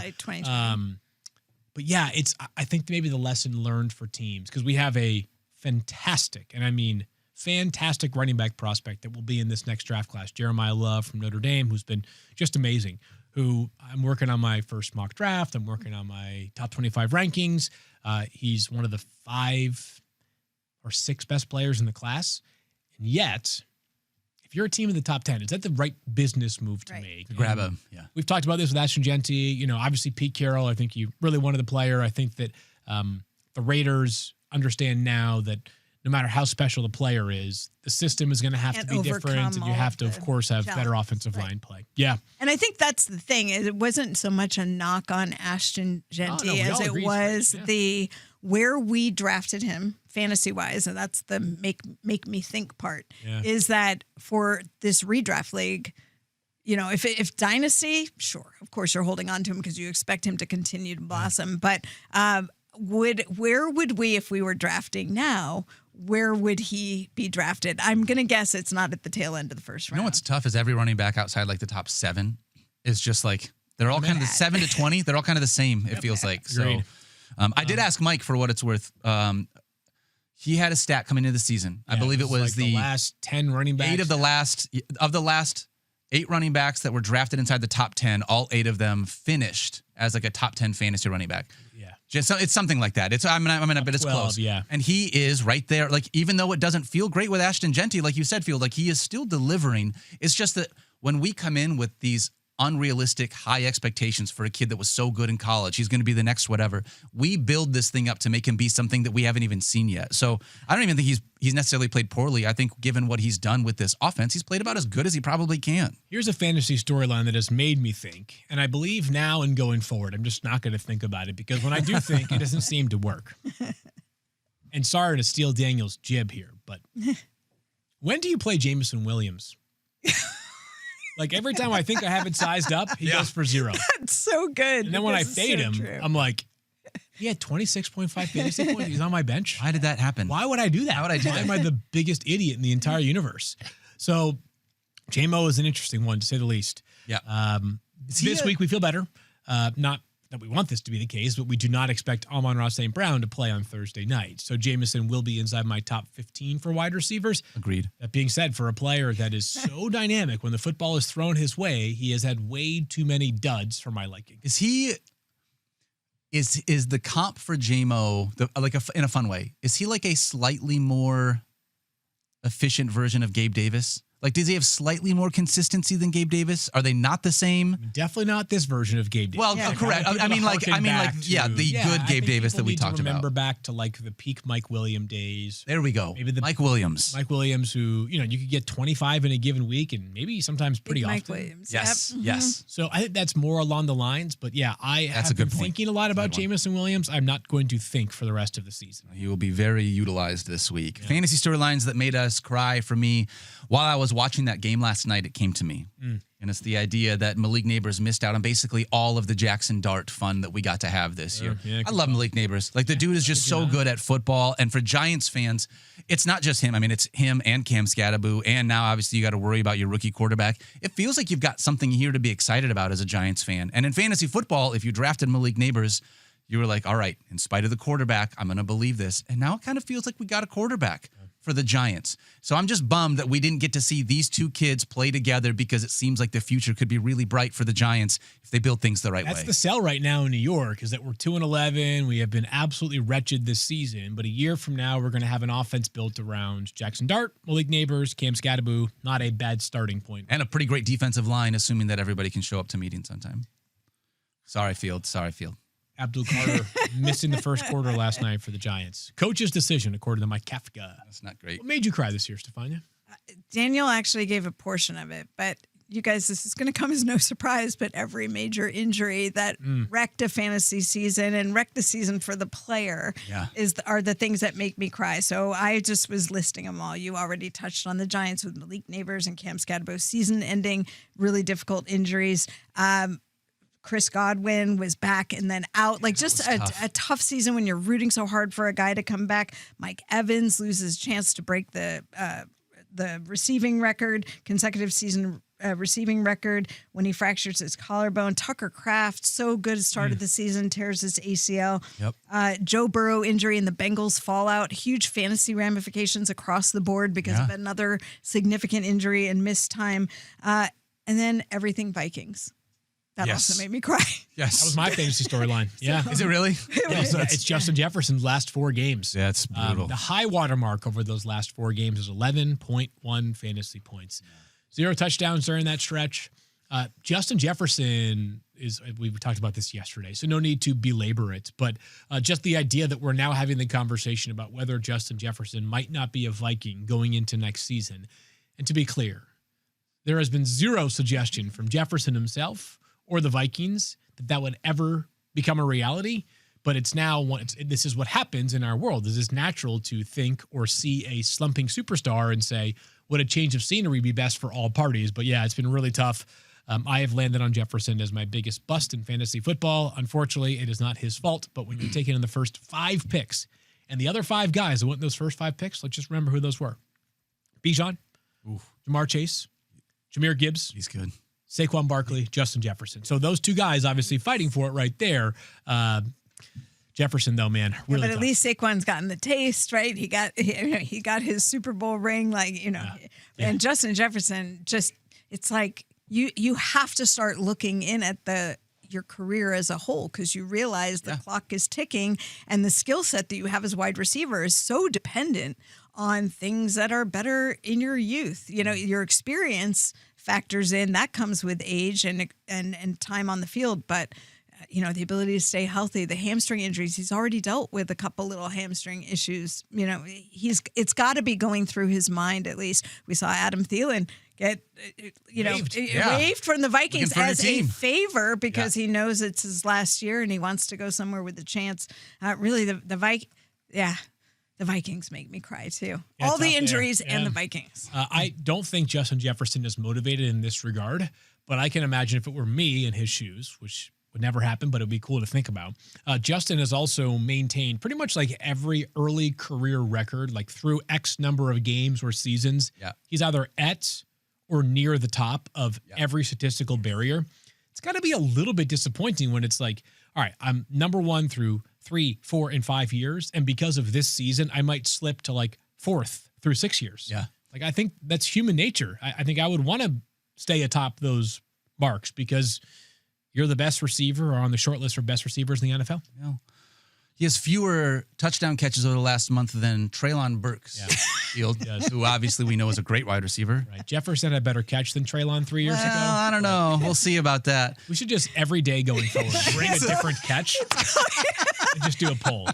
But yeah, I think maybe the lesson learned for teams, because we have a fantastic, and I mean fantastic running back prospect that will be in this next draft class, Jeremiah Love from Notre Dame, who's been just amazing, who I'm working on my first mock draft. I'm working on my top 25 rankings. He's one of the 5 or 6 best players in the class. And yet, if you're a team in the top 10, is that the right business move to make? Grab him. Yeah. We've talked about this with Ashton Genty. You know, obviously Pete Carroll, I think you really wanted the player. I think that the Raiders understand now that no matter how special the player is, the system is going to have to be different, and you have to, of course, have better offensive line play. Yeah. And I think that's the thing. It wasn't so much a knock on Ashton Genty as it was where we drafted him fantasy-wise, and that's the make me think part, is that for this redraft league, you know, if Dynasty, sure, of course you're holding on to him because you expect him to continue to blossom, but where would we, if we were drafting now, where would he be drafted? I'm going to guess it's not at the tail end of the first round. You know what's tough is every running back outside like the top 7 is just like, they're all kind of the 7 to 20. They're all kind of the same, it feels like. So I did ask Mike for what it's worth. He had a stat coming into the season. I believe it was like the last 10 running backs. 8 of the last 8 running backs that were drafted inside the top 10, all 8 of them finished as like a top 10 fantasy running back. Yeah. Just it's something like that. But it's 12, close. Yeah. And he is right there. Like, even though it doesn't feel great with Ashton Genty, like you said, Field, like he is still delivering. It's just that when we come in with these unrealistic high expectations for a kid that was so good in college, he's going to be the next whatever, we build this thing up to make him be something that we haven't even seen yet. So I don't even think he's necessarily played poorly. I think given what he's done with this offense, he's played about as good as he probably can. Here's a fantasy storyline that has made me think, and I believe now and going forward, I'm just not going to think about it, because when I do think, it doesn't seem to work. And sorry to steal Daniel's jib here, but when do you play Jameson Williams? Like, every time I think I have it sized up, he goes for 0. That's so good. And then when I fade him, I'm like, he had 26.5 fantasy points. He's on my bench. Why did that happen? Why would I do that? Why would I do that? Why am I the biggest idiot in the entire universe? So, J-Mo is an interesting one, to say the least. Yeah. This week we feel better. Not that we want this to be the case, but we do not expect Amon-Ra St. Brown to play on Thursday night. So Jamison will be inside my top 15 for wide receivers. Agreed. That being said, for a player that is so dynamic, when the football is thrown his way, he has had way too many duds for my liking. Is the comp for JMO, in a fun way, is he like a slightly more efficient version of Gabe Davis? Like, does he have slightly more consistency than Gabe Davis? Are they not the same? Definitely not this version of Gabe Davis. Well, correct. I mean, the good Gabe Davis that we talked about. Remember back to like the peak Mike Williams days. There we go. Maybe the Mike Williams, who you could get 25 in a given week, and maybe sometimes pretty often. Mike Williams. Yes, Yep. yes. So I think that's more along the lines. But yeah, have been thinking a lot about Jamison Williams. I'm not going to think for the rest of the season. He will be very utilized this week. Yeah. Fantasy storylines that made us cry for me while I was watching that game last night, it came to me. And it's the idea that Malik Neighbors missed out on basically all of the Jackson Dart fun that we got to have this year. Yeah, I love Malik Neighbors. Like, the dude is just so good at football. And for Giants fans, it's not just him. I mean, it's him and Cam Scattaboo. And now, obviously, you got to worry about your rookie quarterback. It feels like you've got something here to be excited about as a Giants fan. And in fantasy football, if you drafted Malik Neighbors, you were like, all right, in spite of the quarterback, I'm going to believe this. And now it kind of feels like we got a quarterback for the Giants. So I'm just bummed that we didn't get to see these two kids play together, because it seems like the future could be really bright for the Giants if they build things the right way. That's the sell right now in New York, is that we're 2-11. We have been absolutely wretched this season, but a year from now, we're going to have an offense built around Jackson Dart, Malik Neighbors, Cam Scattaboo. Not a bad starting point. And a pretty great defensive line, assuming that everybody can show up to meetings on time. Sorry, Field. Abdul Carter missing the first quarter last night for the Giants. Coach's decision, according to Mike Kafka. That's not great. What made you cry this year, Stephania? Daniel actually gave a portion of it, but you guys, this is going to come as no surprise, but every major injury that wrecked a fantasy season and wrecked the season for the player are the things that make me cry. So I just was listing them all. You already touched on the Giants with Malik Neighbors and Cam Scattaboo, season-ending, really difficult injuries. Chris Godwin was back and then out. Like, just a tough season when you're rooting so hard for a guy to come back. Mike Evans loses a chance to break the receiving record, consecutive season receiving record when he fractures his collarbone. Tucker Kraft, so good, started the season, tears his ACL. Yep. Joe Burrow injury and the Bengals fallout, huge fantasy ramifications across the board because of another significant injury and missed time. And then everything Vikings. That also made me cry. Yes. That was my fantasy storyline. Yeah. Is it really? It's Justin Jefferson's last 4 games. Yeah, it's brutal. The high watermark over those last 4 games is 11.1 fantasy points. 0 touchdowns during that stretch. Justin Jefferson we talked about this yesterday, so no need to belabor it, but just the idea that we're now having the conversation about whether Justin Jefferson might not be a Viking going into next season. And to be clear, there has been 0 suggestion from Jefferson himself or the Vikings that would ever become a reality. But it's now, this is what happens in our world. Is it's natural to think or see a slumping superstar and say, would a change of scenery be best for all parties? But yeah, it's been really tough. I have landed on Jefferson as my biggest bust in fantasy football. Unfortunately, it is not his fault. But when you're taking in the first 5 picks, and the other 5 guys that went in those first 5 picks, let's just remember who those were. Bijan, Jamar Chase, Jahmyr Gibbs. He's good. Saquon Barkley, Justin Jefferson. So those 2 guys obviously fighting for it right there. Jefferson, though, man, really but at tough. least Saquon's gotten the taste, right? He got his Super Bowl ring, and Justin Jefferson, it's like you have to start looking in at your career as a whole, because you realize the clock is ticking, and the skill set that you have as wide receiver is so dependent on things that are better in your youth. Your experience factors in. That comes with age and time on the field, but the ability to stay healthy, the hamstring injuries, he's already dealt with a couple little hamstring issues. It's got to be going through his mind. At least we saw Adam Thielen get waived from the Vikings as a favor because he knows it's his last year and he wants to go somewhere with a chance. Really, the Vikings make me cry too. Yeah, all the injuries and the Vikings. I don't think Justin Jefferson is motivated in this regard, but I can imagine if it were me in his shoes, which would never happen, but it would be cool to think about. Justin has also maintained pretty much like every early career record, like through X number of games or seasons. Yeah. He's either at or near the top of every statistical barrier. it's got to be a little bit disappointing when it's like, all right, I'm number 1 through 3, 4, and 5 years. And because of this season, I might slip to like 4th through 6 years. Yeah. Like, I think that's human nature. I think I would want to stay atop those marks because you're the best receiver or on the short list for best receivers in the NFL. Yeah. He has fewer touchdown catches over the last month than Treylon Burks, Field, who obviously we know is a great wide receiver. Right. Jefferson had a better catch than Treylon 3 years ago. I don't know. We'll see about that. We should just every day going forward bring a different catch and just do a poll.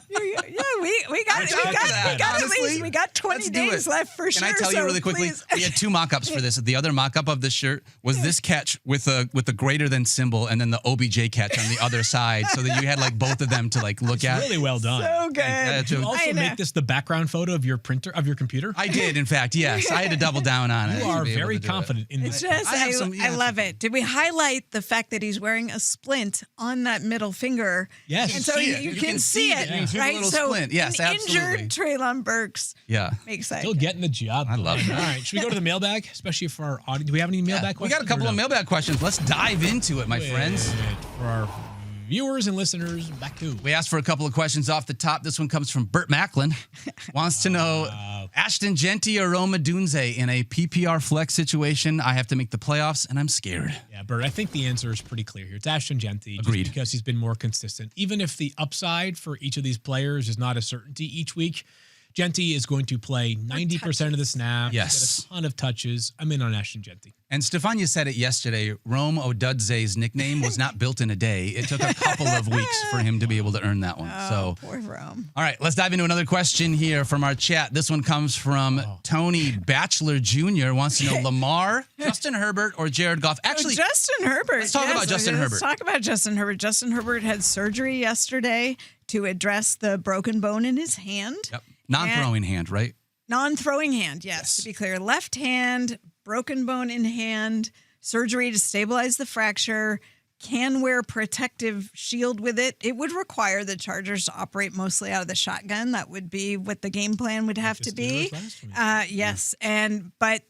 We got 20 days left for sure. Can I tell you really quickly? Please. We had 2 mock-ups for this. The other mock-up of this shirt was this catch with the greater than symbol and then the OBJ catch on the other side, so that you had like both of them to like look at. Really well done. So good. Did you also make this the background photo of your computer? I did, in fact. Yes, I had to double down on it. You are very confident in this. I love it. Did we highlight the fact that he's wearing a splint on that middle finger? Yes. And so you can see it, right? So yes, injured Treylon Burks. Yeah. Makes sense. Still getting the job. I love it. All right. Should we go to the mailbag, especially for our audience? Do we have any mailbag questions? We got a couple of mailbag questions. Let's dive into it, my friends. For our viewers and listeners, back to. We asked for a couple of questions off the top. This one comes from Burt Macklin. Wants to know, Ashton Genty or Roma Dunze in a PPR flex situation. I have to make the playoffs, and I'm scared. Yeah, Burt, I think the answer is pretty clear here. It's Ashton Genty. Agreed. Just because he's been more consistent. Even if the upside for each of these players is not a certainty each week, Genty is going to play 90% of the snaps. Yes. Get a ton of touches. I'm in on Ashton Genty. And Stephania said it yesterday. Rome Odudze's nickname was not built in a day. It took a couple of weeks for him to be able to earn that one. Poor Rome. All right, let's dive into another question here from our chat. This one comes from Tony Batchelor Jr. Wants to know Lamar, Justin Herbert, or Jared Goff. Actually, Justin Herbert. Let's talk about Justin Herbert. Let's talk about Justin Herbert. Justin Herbert had surgery yesterday to address the broken bone in his hand. Yep. Non-throwing hand, right? Non-throwing hand, yes. To be clear, left hand, broken bone in hand, surgery to stabilize the fracture, can wear protective shield with it. It would require the Chargers to operate mostly out of the shotgun. That would be what the game plan would have to be. Yes, but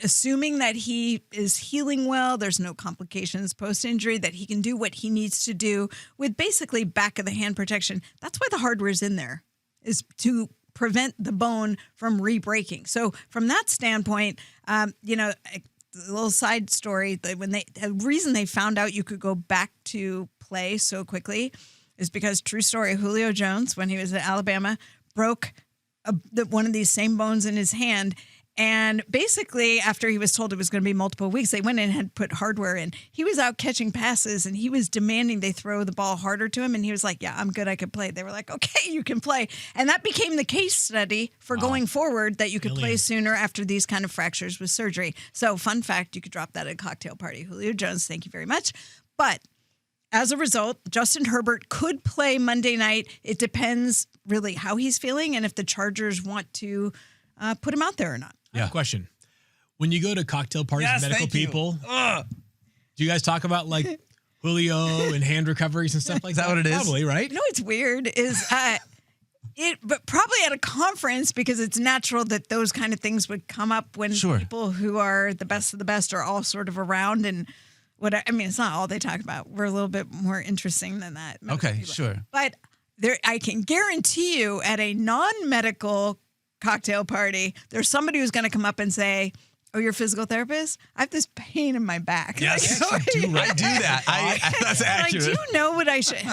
assuming that he is healing well, there's no complications post-injury, that he can do what he needs to do with basically back of the hand protection. That's why the hardware is in there, is to prevent the bone from re-breaking. So from that standpoint, a little side story, the reason they found out you could go back to play so quickly is because, true story, Julio Jones, when he was at Alabama, broke one of these same bones in his hand. And basically, after he was told it was going to be multiple weeks, they went in and had put hardware in. He was out catching passes, and he was demanding they throw the ball harder to him. And he was like, yeah, I'm good. I can play. They were like, okay, you can play. And that became the case study for going forward, that you could play sooner after these kind of fractures with surgery. So fun fact, you could drop that at a cocktail party. Julio Jones, thank you very much. But as a result, Justin Herbert could play Monday night. It depends really how he's feeling and if the Chargers want to put him out there or not. Yeah. Question. When you go to cocktail parties with medical people, do you guys talk about like Julio and hand recoveries and stuff like that? Is that what it is? Probably, right? You know what's weird is but probably at a conference, because it's natural that those kind of things would come up when people who are the best of the best are all sort of around. And it's not all they talk about. We're a little bit more interesting than that. Okay, people. sure. But I can guarantee you, at a non-medical cocktail party, there's somebody who's going to come up and say, oh, you're a physical therapist? I have this pain in my back. Yes, I do that. That's accurate. Like, do you know what I should?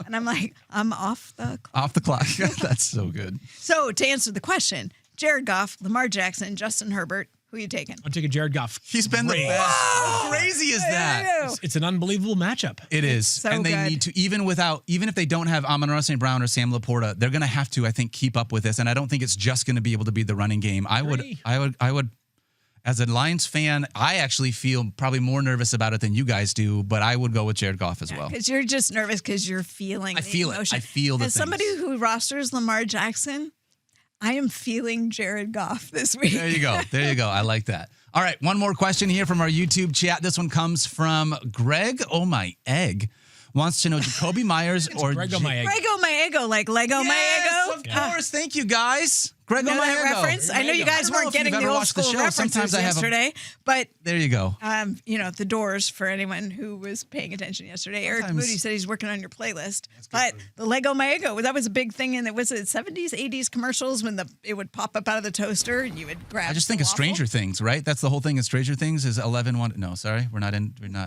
And I'm like, I'm off the clock. Off the clock. That's so good. So to answer the question, Jared Goff, Lamar Jackson, Justin Herbert, who are you taking? I'm taking Jared Goff. He's been the best. How crazy is that? It's an unbelievable matchup. It is. So and they need to, even if they don't have Amon-Ra St. Brown or Sam Laporta, they're going to have to, I think, keep up with this. And I don't think it's just going to be able to be the running game. I would, as a Lions fan, I actually feel probably more nervous about it than you guys do, but I would go with Jared Goff as well. Because you're just nervous because you're feeling I feel emotion. it. I feel the As somebody who rosters Lamar Jackson, I am feeling Jared Goff this week. There you go. I like that. All right, one more question here from our YouTube chat. This one comes from Greg Oh My Egg. Wants to know Jacoby Myers or Greg Oh My Egg. Greg Oh My Eggo, like Lego My Eggo. Of course. Thank you, guys. Greg You know that Gallego. reference? I know you guys I don't know weren't if getting you've the ever old watched the school show. references Sometimes I have yesterday, but There you go. the Doors for anyone who was paying attention yesterday. Eric Moody said he's working on your playlist, but the Lego Maego, that was a big thing, and it was 70s, 80s commercials when it would pop up out of the toaster and you would grab. I just think the of Stranger waffle. Things, right? That's the whole thing. In Stranger Things is 11-1. No, sorry, we're not.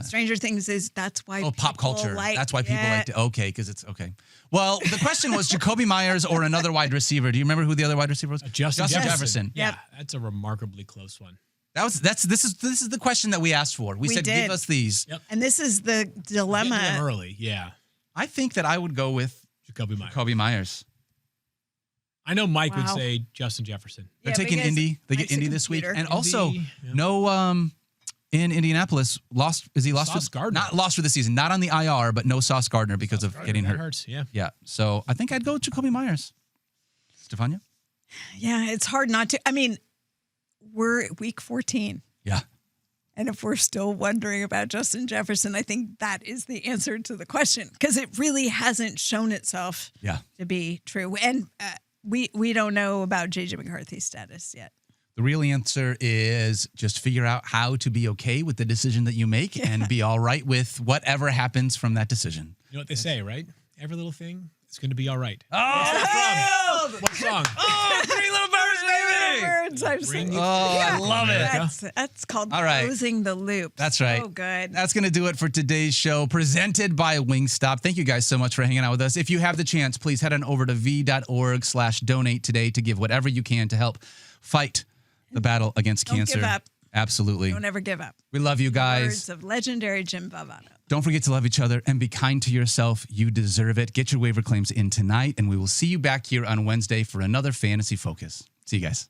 Stranger Things is that's why. Pop culture. That's why people like to. Okay, because it's okay. Well, the question was Jacoby Myers or another wide receiver. Do you remember who the other wide receiver was? Justin Jefferson. Yeah, that's a remarkably close one. This is the question that we asked for. We said did. give us these. Yep. And this is the dilemma. Get them early, yeah. I think that I would go with Jacoby Myers. I know Mike would say Justin Jefferson. They're taking Indy. They get Indy this week, and also no in Indianapolis lost. Is he lost? Sauce Gardner. Not lost for the season. Not on the IR, but no Sauce Gardner because of getting hurt. That hurts. Yeah. Yeah. So I think I'd go with Jacoby Myers. Stephania? Yeah, it's hard not to. I mean, we're at week 14. Yeah. And if we're still wondering about Justin Jefferson, I think that is the answer to the question because it really hasn't shown itself to be true. And we don't know about J.J. McCarthy's status yet. The real answer is just figure out how to be okay with the decision that you make and be all right with whatever happens from that decision. You know what they say, right? Every little thing, it's going to be all right. Oh, what song? Oh, Three Little Birds, baby! I love it. That's called all right. Closing the Loop. That's right. Oh, good. That's going to do it for today's show, presented by Wingstop. Thank you guys so much for hanging out with us. If you have the chance, please head on over to v.org/donate today to give whatever you can to help fight the battle against cancer. Don't give up. Absolutely. Don't ever give up. We love you guys. Words of legendary Jim Valvano. Don't forget to love each other and be kind to yourself. You deserve it. Get your waiver claims in tonight, and we will see you back here on Wednesday for another Fantasy Focus. See you guys.